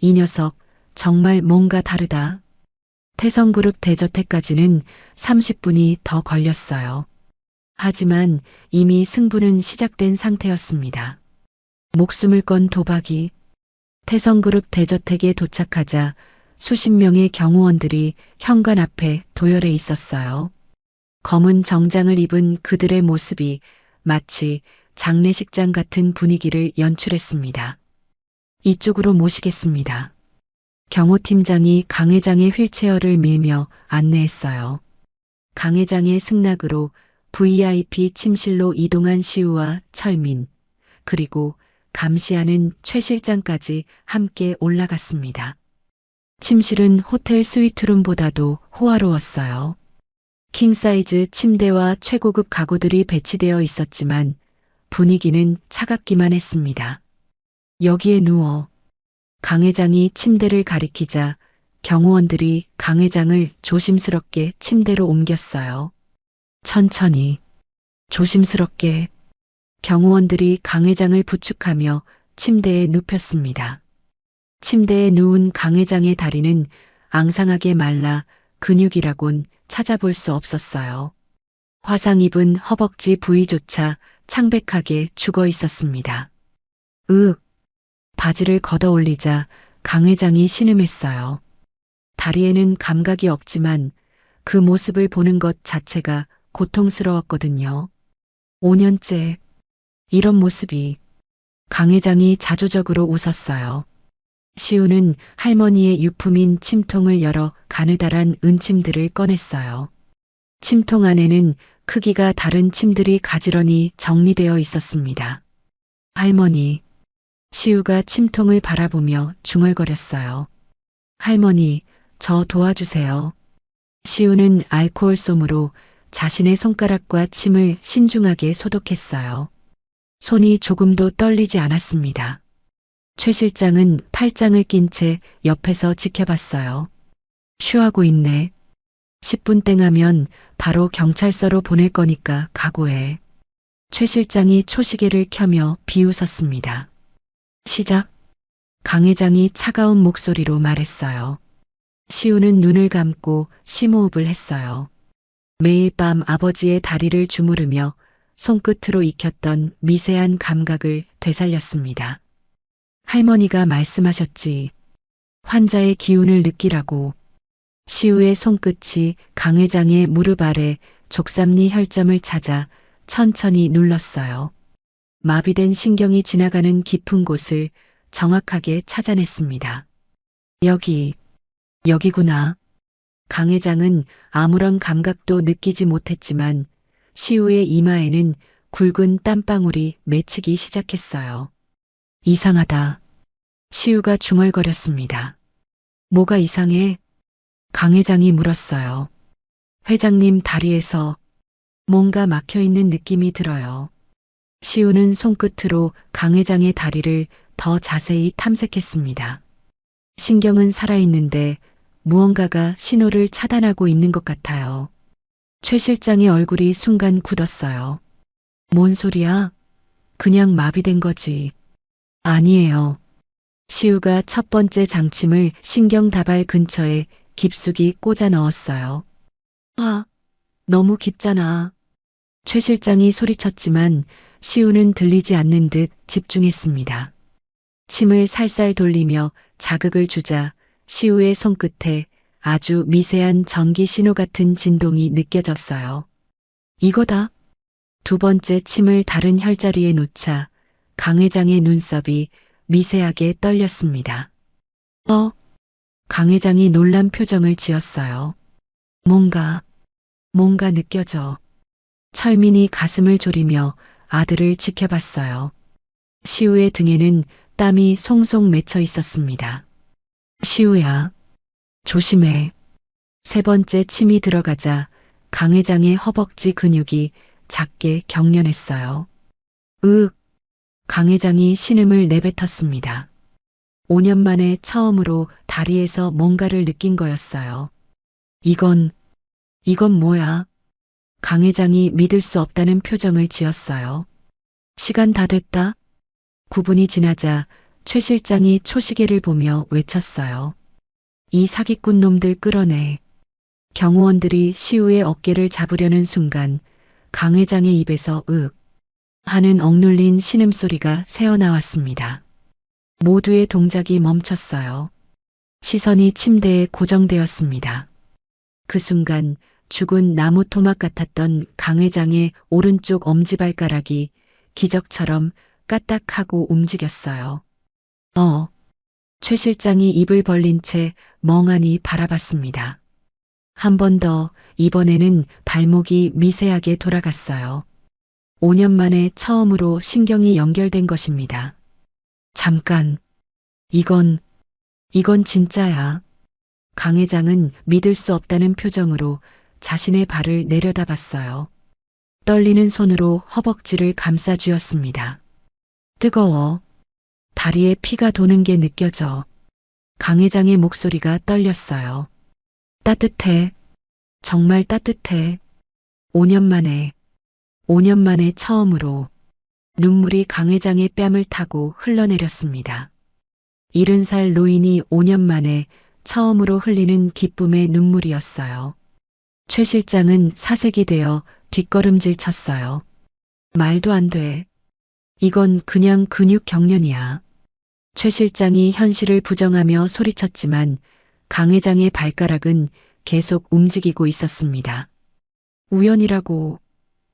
이 녀석 정말 뭔가 다르다. 태성그룹 대저택까지는 30분이 더 걸렸어요. 하지만 이미 승부는 시작된 상태였습니다. 목숨을 건 도박이. 태성그룹 대저택에 도착하자 수십 명의 경호원들이 현관 앞에 도열해 있었어요. 검은 정장을 입은 그들의 모습이 마치 장례식장 같은 분위기를 연출했습니다. 이쪽으로 모시겠습니다. 경호팀장이 강 회장의 휠체어를 밀며 안내했어요. 강 회장의 승낙으로 VIP 침실로 이동한 시우와 철민, 그리고 감시하는 최 실장까지 함께 올라갔습니다. 침실은 호텔 스위트룸보다도 호화로웠어요. 킹사이즈 침대와 최고급 가구들이 배치되어 있었지만 분위기는 차갑기만 했습니다. 여기에 누워. 강 회장이 침대를 가리키자 경호원들이 강 회장을 조심스럽게 침대로 옮겼어요. 천천히, 조심스럽게. 경호원들이 강 회장을 부축하며 침대에 눕혔습니다. 침대에 누운 강 회장의 다리는 앙상하게 말라 근육이라곤 찾아볼 수 없었어요. 화상 입은 허벅지 부위조차 창백하게 죽어 있었습니다. 바지를 걷어 올리자 강 회장이 신음했어요. 다리에는 감각이 없지만 그 모습을 보는 것 자체가 고통스러웠거든요. 5년째 이런 모습이. 강 회장이 자조적으로 웃었어요. 시우는 할머니의 유품인 침통을 열어 가느다란 은침들을 꺼냈어요. 침통 안에는 크기가 다른 침들이 가지런히 정리되어 있었습니다. 할머니. 시우가 침통을 바라보며 중얼거렸어요. 할머니, 저 도와주세요. 시우는 알코올 솜으로 자신의 손가락과 침을 신중하게 소독했어요. 손이 조금도 떨리지 않았습니다. 최 실장은 팔짱을 낀 채 옆에서 지켜봤어요. 쉬하고 있네. 10분 땡 하면 바로 경찰서로 보낼 거니까 각오해. 최 실장이 초시계를 켜며 비웃었습니다. 시작. 강 회장이 차가운 목소리로 말했어요. 시우는 눈을 감고 심호흡을 했어요. 매일 밤 아버지의 다리를 주무르며 손끝으로 익혔던 미세한 감각을 되살렸습니다. 할머니가 말씀하셨지. 환자의 기운을 느끼라고. 시우의 손끝이 강 회장의 무릎 아래 족삼리 혈점을 찾아 천천히 눌렀어요. 마비된 신경이 지나가는 깊은 곳을 정확하게 찾아냈습니다. 여기구나. 강 회장은 아무런 감각도 느끼지 못했지만 시우의 이마에는 굵은 땀방울이 맺히기 시작했어요. 이상하다. 시우가 중얼거렸습니다. 뭐가 이상해? 강 회장이 물었어요. 회장님 다리에서 뭔가 막혀있는 느낌이 들어요. 시우는 손끝으로 강 회장의 다리를 더 자세히 탐색했습니다. 신경은 살아있는데 무언가가 신호를 차단하고 있는 것 같아요. 최 실장의 얼굴이 순간 굳었어요. 뭔 소리야? 그냥 마비된 거지. 아니에요. 시우가 첫 번째 장침을 신경다발 근처에 깊숙이 꽂아 넣었어요. 너무 깊잖아. 최 실장이 소리쳤지만 시우는 들리지 않는 듯 집중했습니다. 침을 살살 돌리며 자극을 주자 시우의 손끝에 아주 미세한 전기 신호 같은 진동이 느껴졌어요. 이거다. 두 번째 침을 다른 혈자리에 놓자 강 회장의 눈썹이 미세하게 떨렸습니다. 강 회장이 놀란 표정을 지었어요. 뭔가 느껴져. 철민이 가슴을 졸이며 아들을 지켜봤어요. 시우의 등에는 땀이 송송 맺혀 있었습니다. 시우야, 조심해. 세 번째 침이 들어가자 강 회장의 허벅지 근육이 작게 경련했어요. 강 회장이 신음을 내뱉었습니다. 5년 만에 처음으로 다리에서 뭔가를 느낀 거였어요. 이건 뭐야? 강 회장이 믿을 수 없다는 표정을 지었어요. 시간 다 됐다. 9분이 지나자 최 실장이 초시계를 보며 외쳤어요. 이 사기꾼 놈들 끌어내. 경호원들이 시우의 어깨를 잡으려는 순간 강 회장의 입에서 하는 억눌린 신음소리가 새어나왔습니다. 모두의 동작이 멈췄어요. 시선이 침대에 고정되었습니다. 그 순간 죽은 나무 토막 같았던 강 회장의 오른쪽 엄지발가락이 기적처럼 까딱하고 움직였어요. 최 실장이 입을 벌린 채 멍하니 바라봤습니다. 한 번 더, 이번에는 발목이 미세하게 돌아갔어요. 5년 만에 처음으로 신경이 연결된 것입니다. 잠깐, 이건 진짜야. 강 회장은 믿을 수 없다는 표정으로 자신의 발을 내려다봤어요. 떨리는 손으로 허벅지를 감싸 쥐었습니다. 뜨거워. 다리에 피가 도는 게 느껴져. 강 회장의 목소리가 떨렸어요. 따뜻해. 정말 따뜻해. 5년 만에 처음으로 눈물이 강 회장의 뺨을 타고 흘러내렸습니다. 70살 노인이 5년 만에 처음으로 흘리는 기쁨의 눈물이었어요. 최 실장은 사색이 되어 뒷걸음질 쳤어요. 말도 안 돼. 이건 그냥 근육 경련이야. 최 실장이 현실을 부정하며 소리쳤지만 강 회장의 발가락은 계속 움직이고 있었습니다. 우연이라고.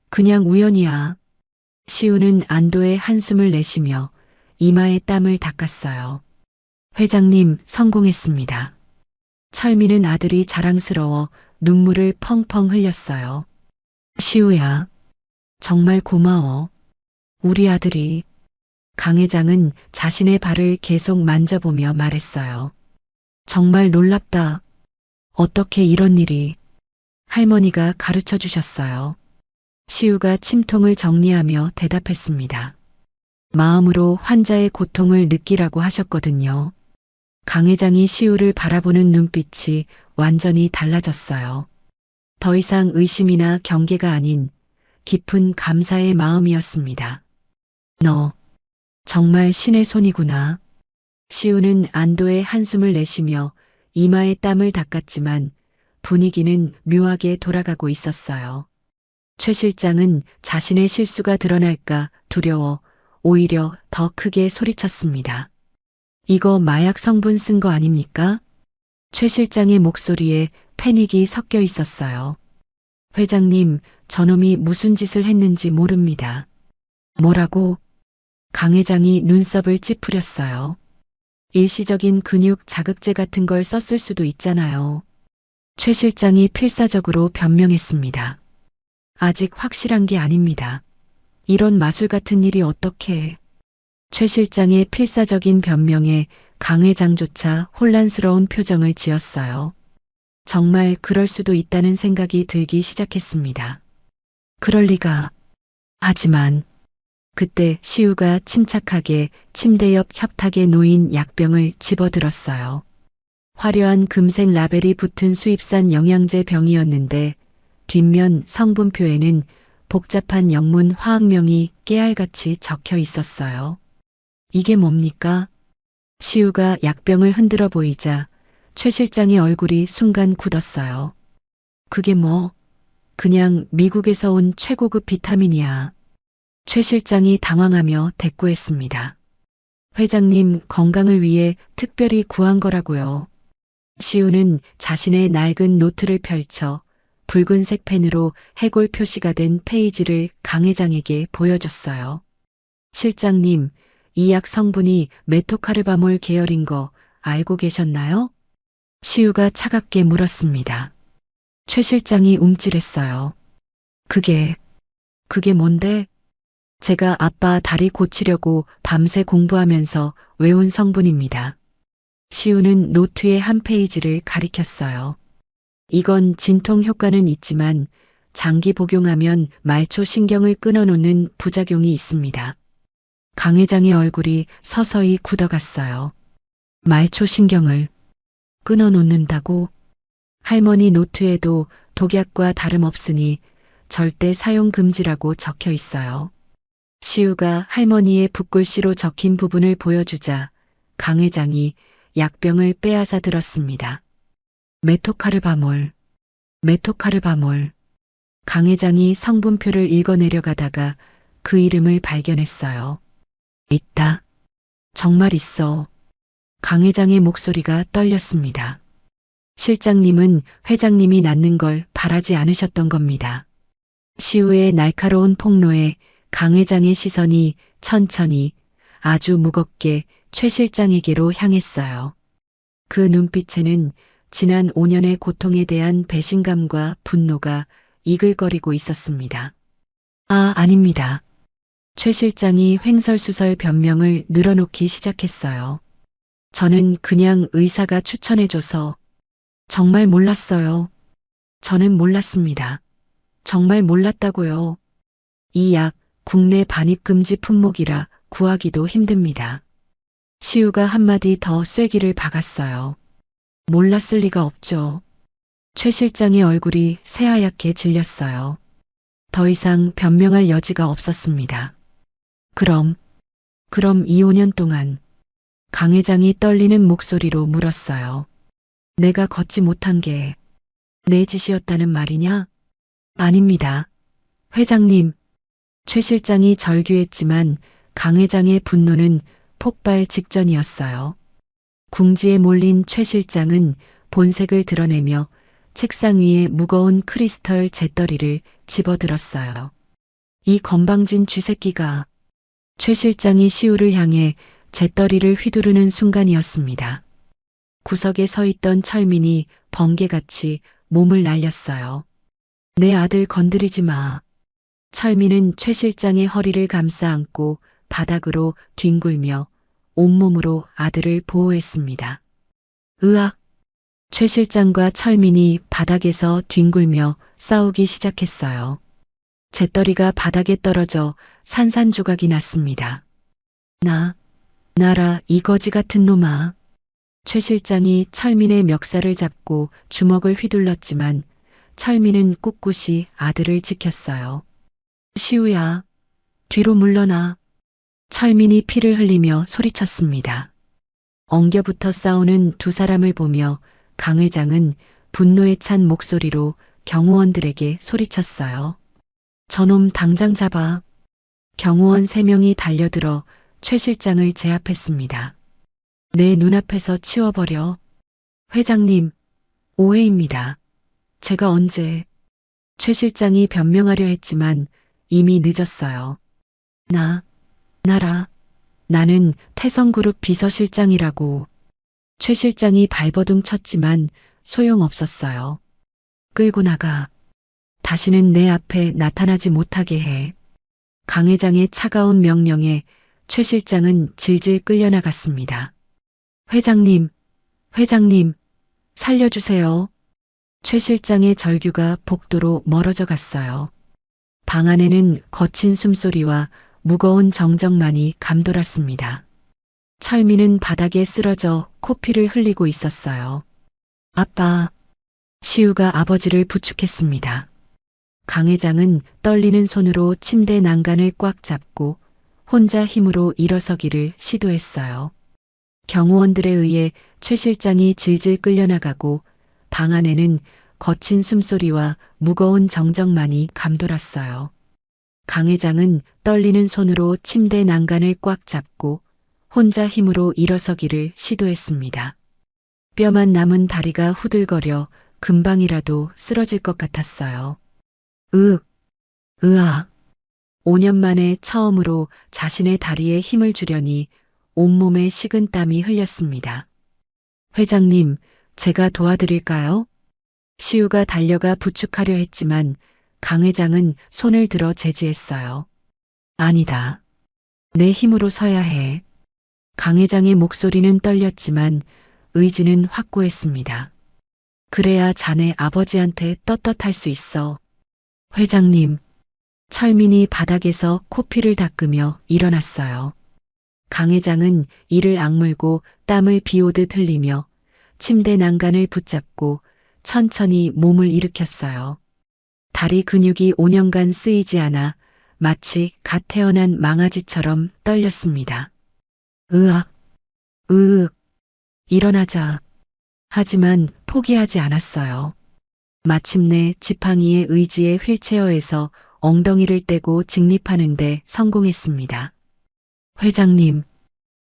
그냥 우연이야. 시우는 안도의 한숨을 내쉬며 이마에 땀을 닦았어요. 회장님, 성공했습니다. 철민은 아들이 자랑스러워 눈물을 펑펑 흘렸어요. 시우야, 정말 고마워. 우리 아들이. 강 회장은 자신의 발을 계속 만져보며 말했어요. 정말 놀랍다. 어떻게 이런 일이. 할머니가 가르쳐 주셨어요. 시우가 침통을 정리하며 대답했습니다. 마음으로 환자의 고통을 느끼라고 하셨거든요. 강 회장이 시우를 바라보는 눈빛이 완전히 달라졌어요. 더 이상 의심이나 경계가 아닌 깊은 감사의 마음이었습니다. 너 정말 신의 손이구나. 시우는 안도의 한숨을 내쉬며 이마에 땀을 닦았지만 분위기는 묘하게 돌아가고 있었어요. 최 실장은 자신의 실수가 드러날까 두려워 오히려 더 크게 소리쳤습니다. 이거 마약 성분 쓴 거 아닙니까? 최 실장의 목소리에 패닉이 섞여 있었어요. 회장님, 저놈이 무슨 짓을 했는지 모릅니다. 뭐라고? 강 회장이 눈썹을 찌푸렸어요. 일시적인 근육 자극제 같은 걸 썼을 수도 있잖아요. 최 실장이 필사적으로 변명했습니다. 아직 확실한 게 아닙니다. 이런 마술 같은 일이 어떻게. 최 실장의 필사적인 변명에 강 회장조차 혼란스러운 표정을 지었어요. 정말 그럴 수도 있다는 생각이 들기 시작했습니다. 그럴 리가. 하지만 그때 시우가 침착하게 침대 옆 협탁에 놓인 약병을 집어들었어요. 화려한 금색 라벨이 붙은 수입산 영양제 병이었는데 뒷면 성분표에는 복잡한 영문 화학명이 깨알같이 적혀 있었어요. 이게 뭡니까? 시우가 약병을 흔들어 보이자 최 실장의 얼굴이 순간 굳었어요. 그게 뭐? 그냥 미국에서 온 최고급 비타민이야. 최 실장이 당황하며 대꾸했습니다. 회장님 건강을 위해 특별히 구한 거라고요. 시우는 자신의 낡은 노트를 펼쳐 붉은색 펜으로 해골 표시가 된 페이지를 강 회장에게 보여줬어요. 실장님, 이 약 성분이 메토카르바몰 계열인 거 알고 계셨나요? 시우가 차갑게 물었습니다. 최 실장이 움찔했어요. 그게 뭔데? 제가 아빠 다리 고치려고 밤새 공부하면서 외운 성분입니다. 시우는 노트의 한 페이지를 가리켰어요. 이건 진통 효과는 있지만 장기 복용하면 말초 신경을 끊어놓는 부작용이 있습니다. 강 회장의 얼굴이 서서히 굳어갔어요. 말초 신경을 끊어놓는다고? 할머니 노트에도 독약과 다름없으니 절대 사용 금지라고 적혀 있어요. 시우가 할머니의 붓글씨로 적힌 부분을 보여주자 강 회장이 약병을 빼앗아 들었습니다. 메토카르바몰. 강 회장이 성분표를 읽어 내려가다가 그 이름을 발견했어요. 있다. 정말 있어. 강 회장의 목소리가 떨렸습니다. 실장님은 회장님이 낫는 걸 바라지 않으셨던 겁니다. 시우의 날카로운 폭로에 강 회장의 시선이 천천히 아주 무겁게 최 실장에게로 향했어요. 그 눈빛에는 지난 5년의 고통에 대한 배신감과 분노가 이글거리고 있었습니다. 아닙니다. 최 실장이 횡설수설 변명을 늘어놓기 시작했어요. 저는 그냥 의사가 추천해줘서 정말 몰랐어요. 저는 몰랐습니다. 정말 몰랐다고요. 이 약 국내 반입 금지 품목이라 구하기도 힘듭니다. 시우가 한마디 더 쐐기를 박았어요. 몰랐을 리가 없죠. 최 실장의 얼굴이 새하얗게 질렸어요. 더 이상 변명할 여지가 없었습니다. 그럼 이 5년 동안 강 회장이 떨리는 목소리로 물었어요. 내가 걷지 못한 게 내 짓이었다는 말이냐? 아닙니다. 회장님. 최 실장이 절규했지만 강 회장의 분노는 폭발 직전이었어요. 궁지에 몰린 최 실장은 본색을 드러내며 책상 위에 무거운 크리스털 재떨이를 집어들었어요. 이 건방진 쥐새끼가. 최 실장이 시우를 향해 재떨이를 휘두르는 순간이었습니다. 구석에 서 있던 철민이 번개같이 몸을 날렸어요. 내 아들 건드리지 마. 철민은 최 실장의 허리를 감싸 안고 바닥으로 뒹굴며 온몸으로 아들을 보호했습니다. 으악! 최 실장과 철민이 바닥에서 뒹굴며 싸우기 시작했어요. 재떨이가 바닥에 떨어져 산산조각이 났습니다. 나라 이 거지 같은 놈아. 최 실장이 철민의 멱살을 잡고 주먹을 휘둘렀지만 철민은 꿋꿋이 아들을 지켰어요. 시우야, 뒤로 물러나. 철민이 피를 흘리며 소리쳤습니다. 엉겨붙어 싸우는 두 사람을 보며 강 회장은 분노에 찬 목소리로 경호원들에게 소리쳤어요. 저놈 당장 잡아. 경호원 3명이 달려들어 최 실장을 제압했습니다. 내 눈앞에서 치워버려. 회장님, 오해입니다. 제가 언제. 최 실장이 변명하려 했지만 이미 늦었어요. 나는 태성그룹 비서실장이라고. 최 실장이 발버둥 쳤지만 소용없었어요. 끌고 나가. 다시는 내 앞에 나타나지 못하게 해. 강 회장의 차가운 명령에 최 실장은 질질 끌려나갔습니다. 회장님, 살려주세요. 최 실장의 절규가 복도로 멀어져 갔어요. 방 안에는 거친 숨소리와 무거운 정적만이 감돌았습니다. 철민은 바닥에 쓰러져 코피를 흘리고 있었어요. 아빠. 시우가 아버지를 부축했습니다. 강 회장은 떨리는 손으로 침대 난간을 꽉 잡고 혼자 힘으로 일어서기를 시도했어요. 경호원들에 의해 최 실장이 질질 끌려나가고 방 안에는 거친 숨소리와 무거운 정적만이 감돌았어요. 강 회장은 떨리는 손으로 침대 난간을 꽉 잡고 혼자 힘으로 일어서기를 시도했습니다. 뼈만 남은 다리가 후들거려 금방이라도 쓰러질 것 같았어요. 으아. 5년 만에 처음으로 자신의 다리에 힘을 주려니 온몸에 식은 땀이 흘렸습니다. 회장님, 제가 도와드릴까요? 시우가 달려가 부축하려 했지만 강 회장은 손을 들어 제지했어요. 아니다. 내 힘으로 서야 해. 강 회장의 목소리는 떨렸지만 의지는 확고했습니다. 그래야 자네 아버지한테 떳떳할 수 있어. 회장님, 철민이 바닥에서 코피를 닦으며 일어났어요. 강 회장은 이를 악물고 땀을 비오듯 흘리며 침대 난간을 붙잡고 천천히 몸을 일으켰어요. 다리 근육이 5년간 쓰이지 않아 마치 갓 태어난 망아지처럼 떨렸습니다. 으윽. 일어나자. 하지만 포기하지 않았어요. 마침내 지팡이의 의지에 휠체어에서 엉덩이를 떼고 직립하는데 성공했습니다. 회장님,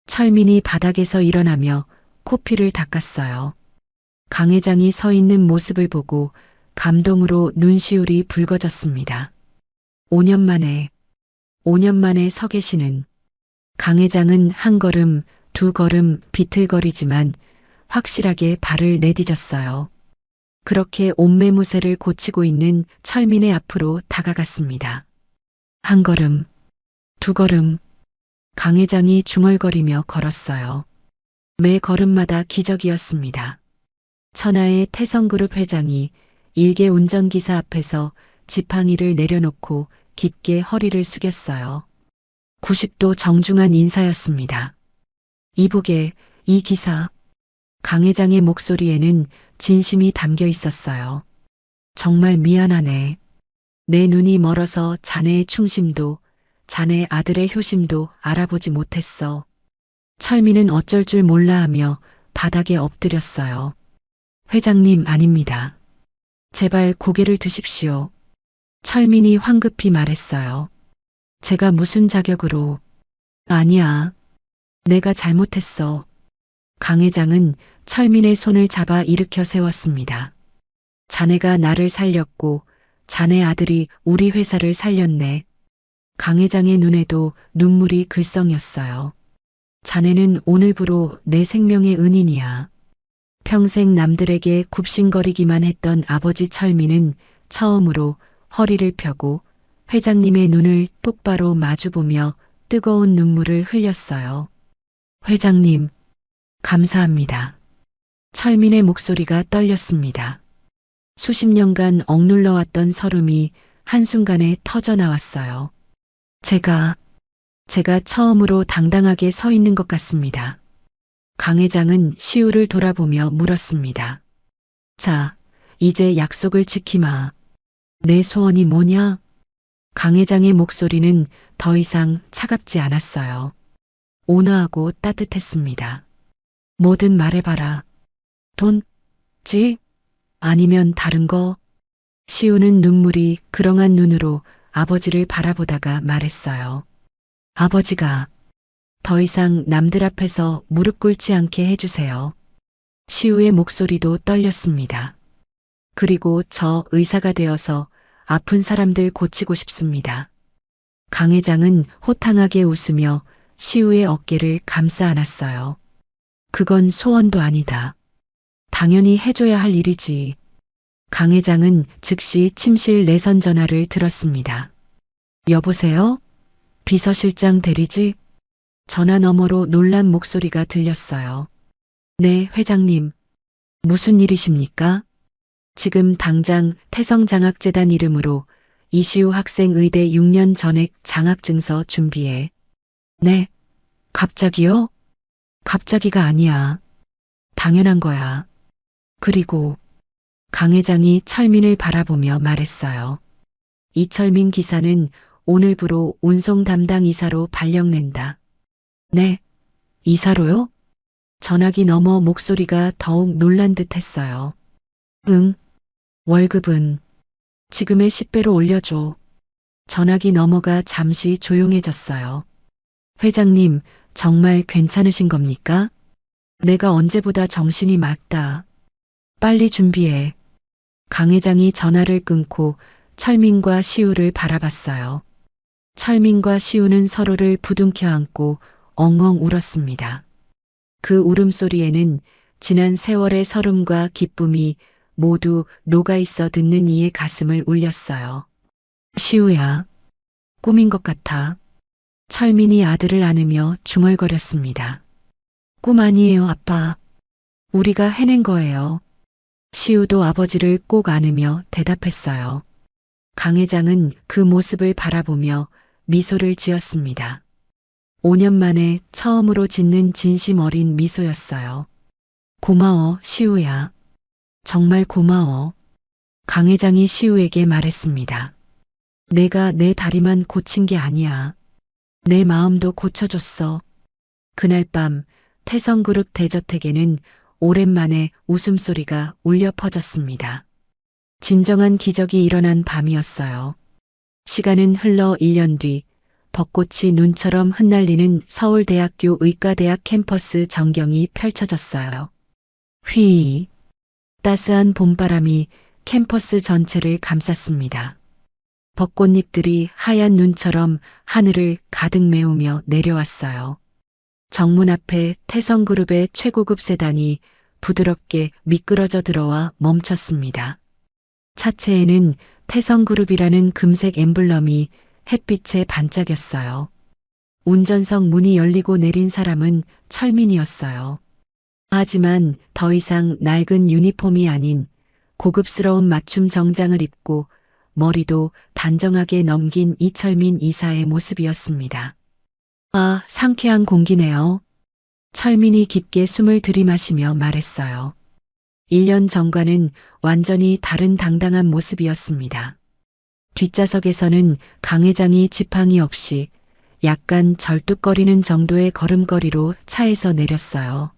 철민이 바닥에서 일어나며 코피를 닦았어요. 강 회장이 서 있는 모습을 보고 감동으로 눈시울이 붉어졌습니다. 5년 만에 서 계시는. 강 회장은 한 걸음, 두 걸음 비틀거리지만 확실하게 발을 내디뎠어요. 그렇게 옷매무새를 고치고 있는 철민의 앞으로 다가갔습니다. 한 걸음, 두 걸음. 강 회장이 중얼거리며 걸었어요. 매 걸음마다 기적이었습니다. 천하의 태성그룹 회장이 일개 운전기사 앞에서 지팡이를 내려놓고 깊게 허리를 숙였어요. 90도 정중한 인사였습니다. 이보게, 이 기사. 강 회장의 목소리에는 진심이 담겨 있었어요. 정말 미안하네. 내 눈이 멀어서 자네의 충심도, 자네 아들의 효심도 알아보지 못했어. 철민은 어쩔 줄 몰라 하며 바닥에 엎드렸어요. 회장님, 아닙니다. 제발 고개를 드십시오. 철민이 황급히 말했어요. 제가 무슨 자격으로. 아니야. 내가 잘못했어. 강 회장은 철민의 손을 잡아 일으켜 세웠습니다. 자네가 나를 살렸고 자네 아들이 우리 회사를 살렸네. 강 회장의 눈에도 눈물이 글썽였어요. 자네는 오늘부로 내 생명의 은인이야. 평생 남들에게 굽신거리기만 했던 아버지 철민은 처음으로 허리를 펴고 회장님의 눈을 똑바로 마주보며 뜨거운 눈물을 흘렸어요. 회장님, 감사합니다. 철민의 목소리가 떨렸습니다. 수십 년간 억눌러왔던 서름이 한순간에 터져나왔어요. 제가 처음으로 당당하게 서 있는 것 같습니다. 강 회장은 시우를 돌아보며 물었습니다. 자, 이제 약속을 지키마. 내 소원이 뭐냐? 강 회장의 목소리는 더 이상 차갑지 않았어요. 온화하고 따뜻했습니다. 뭐든 말해봐라. 돈? 집? 아니면 다른 거? 시우는 눈물이 그렁한 눈으로 아버지를 바라보다가 말했어요. 아버지가 더 이상 남들 앞에서 무릎 꿇지 않게 해주세요. 시우의 목소리도 떨렸습니다. 그리고 저 의사가 되어서 아픈 사람들 고치고 싶습니다. 강 회장은 호탕하게 웃으며 시우의 어깨를 감싸 안았어요. 그건 소원도 아니다. 당연히 해줘야 할 일이지. 강 회장은 즉시 침실 내선 전화를 들었습니다. 여보세요? 비서실장 대리지? 전화 너머로 놀란 목소리가 들렸어요. 네, 회장님. 무슨 일이십니까? 지금 당장 태성장학재단 이름으로 이시우 학생 의대 6년 전액 장학증서 준비해. 네. 갑자기요? 갑자기가 아니야. 당연한 거야. 그리고 강 회장이 철민을 바라보며 말했어요. 이철민 기사는 오늘부로 운송 담당 이사로 발령낸다. 네. 이사로요? 전화기 너머 목소리가 더욱 놀란 듯 했어요. 응. 월급은 지금의 10배로 올려줘. 전화기 넘어가 잠시 조용해졌어요. 회장님, 정말 괜찮으신 겁니까? 내가 언제보다 정신이 맑다. 빨리 준비해. 강 회장이 전화를 끊고 철민과 시우를 바라봤어요. 철민과 시우는 서로를 부둥켜 안고 엉엉 울었습니다. 그 울음소리에는 지난 세월의 서름과 기쁨이 모두 녹아있어 듣는 이의 가슴을 울렸어요. 시우야, 꿈인 것 같아. 철민이 아들을 안으며 중얼거렸습니다. 꿈 아니에요, 아빠. 우리가 해낸 거예요. 시우도 아버지를 꼭 안으며 대답했어요. 강 회장은 그 모습을 바라보며 미소를 지었습니다. 5년 만에 처음으로 짓는 진심 어린 미소였어요. 고마워, 시우야. 정말 고마워. 강 회장이 시우에게 말했습니다. 내가 내 다리만 고친 게 아니야. 내 마음도 고쳐줬어. 그날 밤 태성그룹 대저택에는 오랜만에 웃음소리가 울려 퍼졌습니다. 진정한 기적이 일어난 밤이었어요. 시간은 흘러 1년 뒤 벚꽃이 눈처럼 흩날리는 서울대학교 의과대학 캠퍼스 전경이 펼쳐졌어요. 휘, 따스한 봄바람이 캠퍼스 전체를 감쌌습니다. 벚꽃잎들이 하얀 눈처럼 하늘을 가득 메우며 내려왔어요. 정문 앞에 태성그룹의 최고급 세단이 부드럽게 미끄러져 들어와 멈췄습니다. 차체에는 태성그룹이라는 금색 엠블럼이 햇빛에 반짝였어요. 운전석 문이 열리고 내린 사람은 철민이었어요. 하지만 더 이상 낡은 유니폼이 아닌 고급스러운 맞춤 정장을 입고 머리도 단정하게 넘긴 이철민 이사의 모습이었습니다. 아, 상쾌한 공기네요. 철민이 깊게 숨을 들이마시며 말했어요. 1년 전과는 완전히 다른 당당한 모습이었습니다. 뒷좌석에서는 강 회장이 지팡이 없이 약간 절뚝거리는 정도의 걸음걸이로 차에서 내렸어요.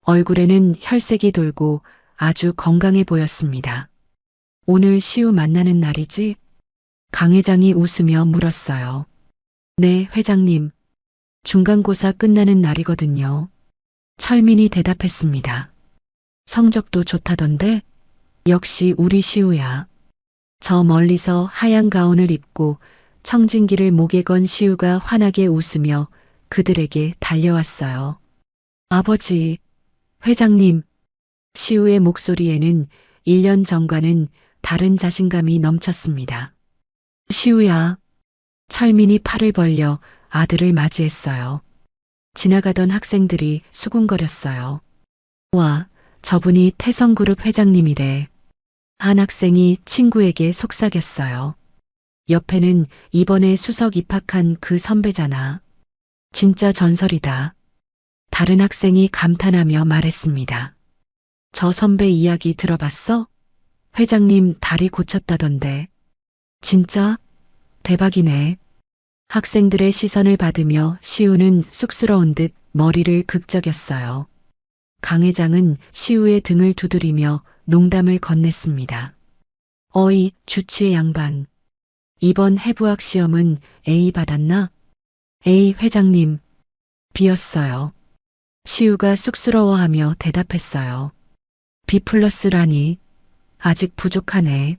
얼굴에는 혈색이 돌고 아주 건강해 보였습니다. 오늘 시우 만나는 날이지? 강 회장이 웃으며 물었어요. 네, 회장님. 중간고사 끝나는 날이거든요. 철민이 대답했습니다. 성적도 좋다던데? 역시 우리 시우야. 저 멀리서 하얀 가운을 입고 청진기를 목에 건 시우가 환하게 웃으며 그들에게 달려왔어요. 아버지, 회장님. 시우의 목소리에는 1년 전과는 다른 자신감이 넘쳤습니다. 시우야. 철민이 팔을 벌려 아들을 맞이했어요. 지나가던 학생들이 수군거렸어요. 와, 저분이 태성그룹 회장님이래. 한 학생이 친구에게 속삭였어요. 옆에는 이번에 수석 입학한 그 선배잖아. 진짜 전설이다. 다른 학생이 감탄하며 말했습니다. 저 선배 이야기 들어봤어? 회장님 다리 고쳤다던데. 진짜? 대박이네. 학생들의 시선을 받으며 시우는 쑥스러운 듯 머리를 극적였어요. 강 회장은 시우의 등을 두드리며 농담을 건넸습니다. 어이, 주치의 양반. 이번 해부학 시험은 A 받았나? A 회장님. B였어요. 시우가 쑥스러워하며 대답했어요. B+라니. 아직 부족하네.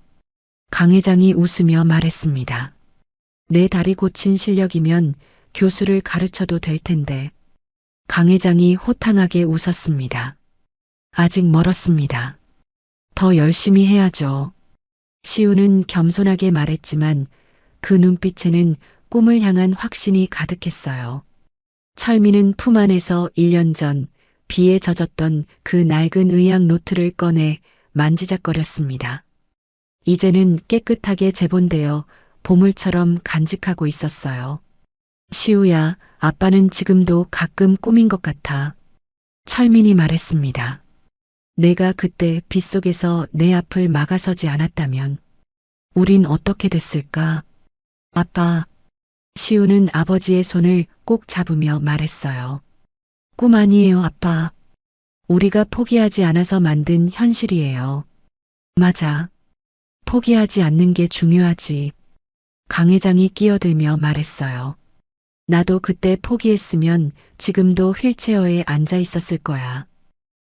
강 회장이 웃으며 말했습니다. 내 다리 고친 실력이면 교수를 가르쳐도 될 텐데. 강 회장이 호탕하게 웃었습니다. 아직 멀었습니다. 더 열심히 해야죠. 시우는 겸손하게 말했지만 그 눈빛에는 꿈을 향한 확신이 가득했어요. 철민은 품 안에서 1년 전 비에 젖었던 그 낡은 의학 노트를 꺼내 만지작거렸습니다. 이제는 깨끗하게 재본되어 보물처럼 간직하고 있었어요. 시우야, 아빠는 지금도 가끔 꿈인 것 같아. 철민이 말했습니다. 내가 그때 빗속에서 내 앞을 막아서지 않았다면 우린 어떻게 됐을까? 아빠. 시우는 아버지의 손을 꼭 잡으며 말했어요. 꿈 아니에요, 아빠. 우리가 포기하지 않아서 만든 현실이에요. 맞아. 포기하지 않는 게 중요하지. 강 회장이 끼어들며 말했어요. 나도 그때 포기했으면 지금도 휠체어에 앉아 있었을 거야.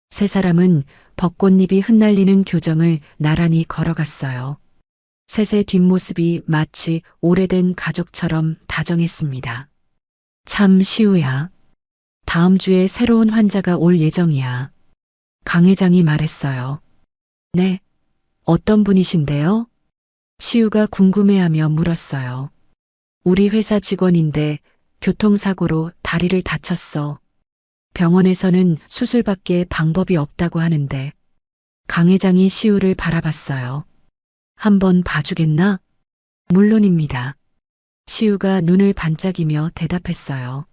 세 사람은 벚꽃잎이 흩날리는 교정을 나란히 걸어갔어요. 셋의 뒷모습이 마치 오래된 가족처럼 다정했습니다. 참 시우야. 다음 주에 새로운 환자가 올 예정이야. 강 회장이 말했어요. 네. 어떤 분이신데요? 시우가 궁금해하며 물었어요. 우리 회사 직원인데 교통사고로 다리를 다쳤어. 병원에서는 수술밖에 방법이 없다고 하는데. 강 회장이 시우를 바라봤어요. 한번 봐주겠나? 물론입니다. 시우가 눈을 반짝이며 대답했어요.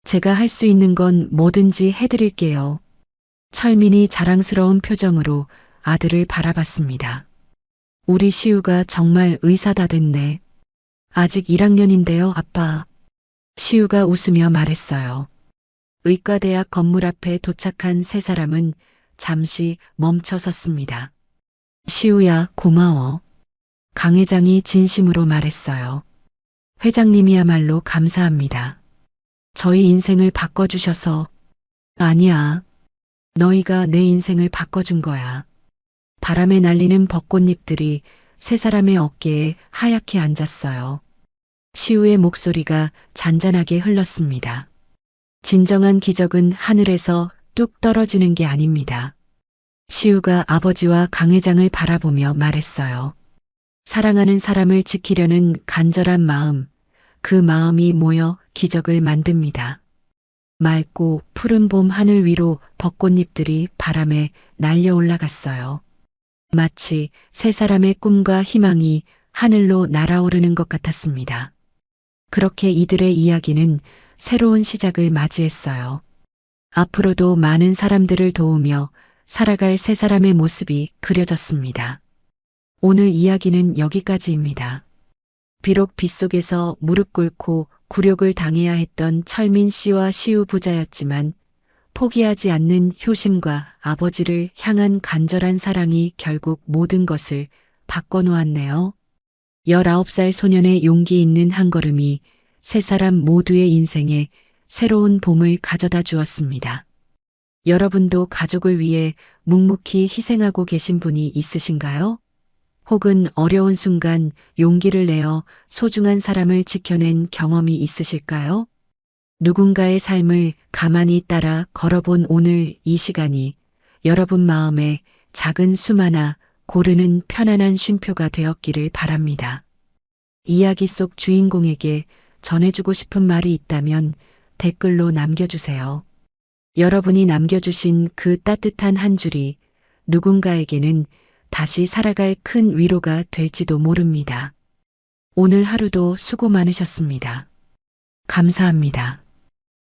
제가 할 수 있는 건 뭐든지 해드릴게요. 철민이 자랑스러운 표정으로 아들을 바라봤습니다. 우리 시우가 정말 의사다 됐네. 아직 1학년인데요, 아빠. 시우가 웃으며 말했어요. 의과대학 건물 앞에 도착한 세 사람은 잠시 멈춰 섰습니다. 시우야, 고마워. 강 회장이 진심으로 말했어요. 회장님이야말로 감사합니다. 저희 인생을 바꿔주셔서. 아니야. 너희가 내 인생을 바꿔준 거야. 바람에 날리는 벚꽃잎들이 세 사람의 어깨에 하얗게 앉았어요. 시우의 목소리가 잔잔하게 흘렀습니다. 진정한 기적은 하늘에서 뚝 떨어지는 게 아닙니다. 시우가 아버지와 강 회장을 바라보며 말했어요. 사랑하는 사람을 지키려는 간절한 마음, 그 마음이 모여 기적을 만듭니다. 맑고 푸른 봄 하늘 위로 벚꽃잎들이 바람에 날려 올라갔어요. 마치 세 사람의 꿈과 희망이 하늘로 날아오르는 것 같았습니다. 그렇게 이들의 이야기는 새로운 시작을 맞이했어요. 앞으로도 많은 사람들을 도우며 살아갈 세 사람의 모습이 그려졌습니다. 오늘 이야기는 여기까지입니다. 비록 빗속에서 무릎 꿇고 굴욕을 당해야 했던 철민 씨와 시우 부자였지만 포기하지 않는 효심과 아버지를 향한 간절한 사랑이 결국 모든 것을 바꿔놓았네요. 19살 소년의 용기 있는 한 걸음이 세 사람 모두의 인생에 새로운 봄을 가져다 주었습니다. 여러분도 가족을 위해 묵묵히 희생하고 계신 분이 있으신가요? 혹은 어려운 순간 용기를 내어 소중한 사람을 지켜낸 경험이 있으실까요? 누군가의 삶을 가만히 따라 걸어본 오늘 이 시간이 여러분 마음에 작은 숨 하나 고르는 편안한 쉼표가 되었기를 바랍니다. 이야기 속 주인공에게 전해주고 싶은 말이 있다면 댓글로 남겨주세요. 여러분이 남겨주신 그 따뜻한 한 줄이 누군가에게는 다시 살아갈 큰 위로가 될지도 모릅니다. 오늘 하루도 수고 많으셨습니다. 감사합니다.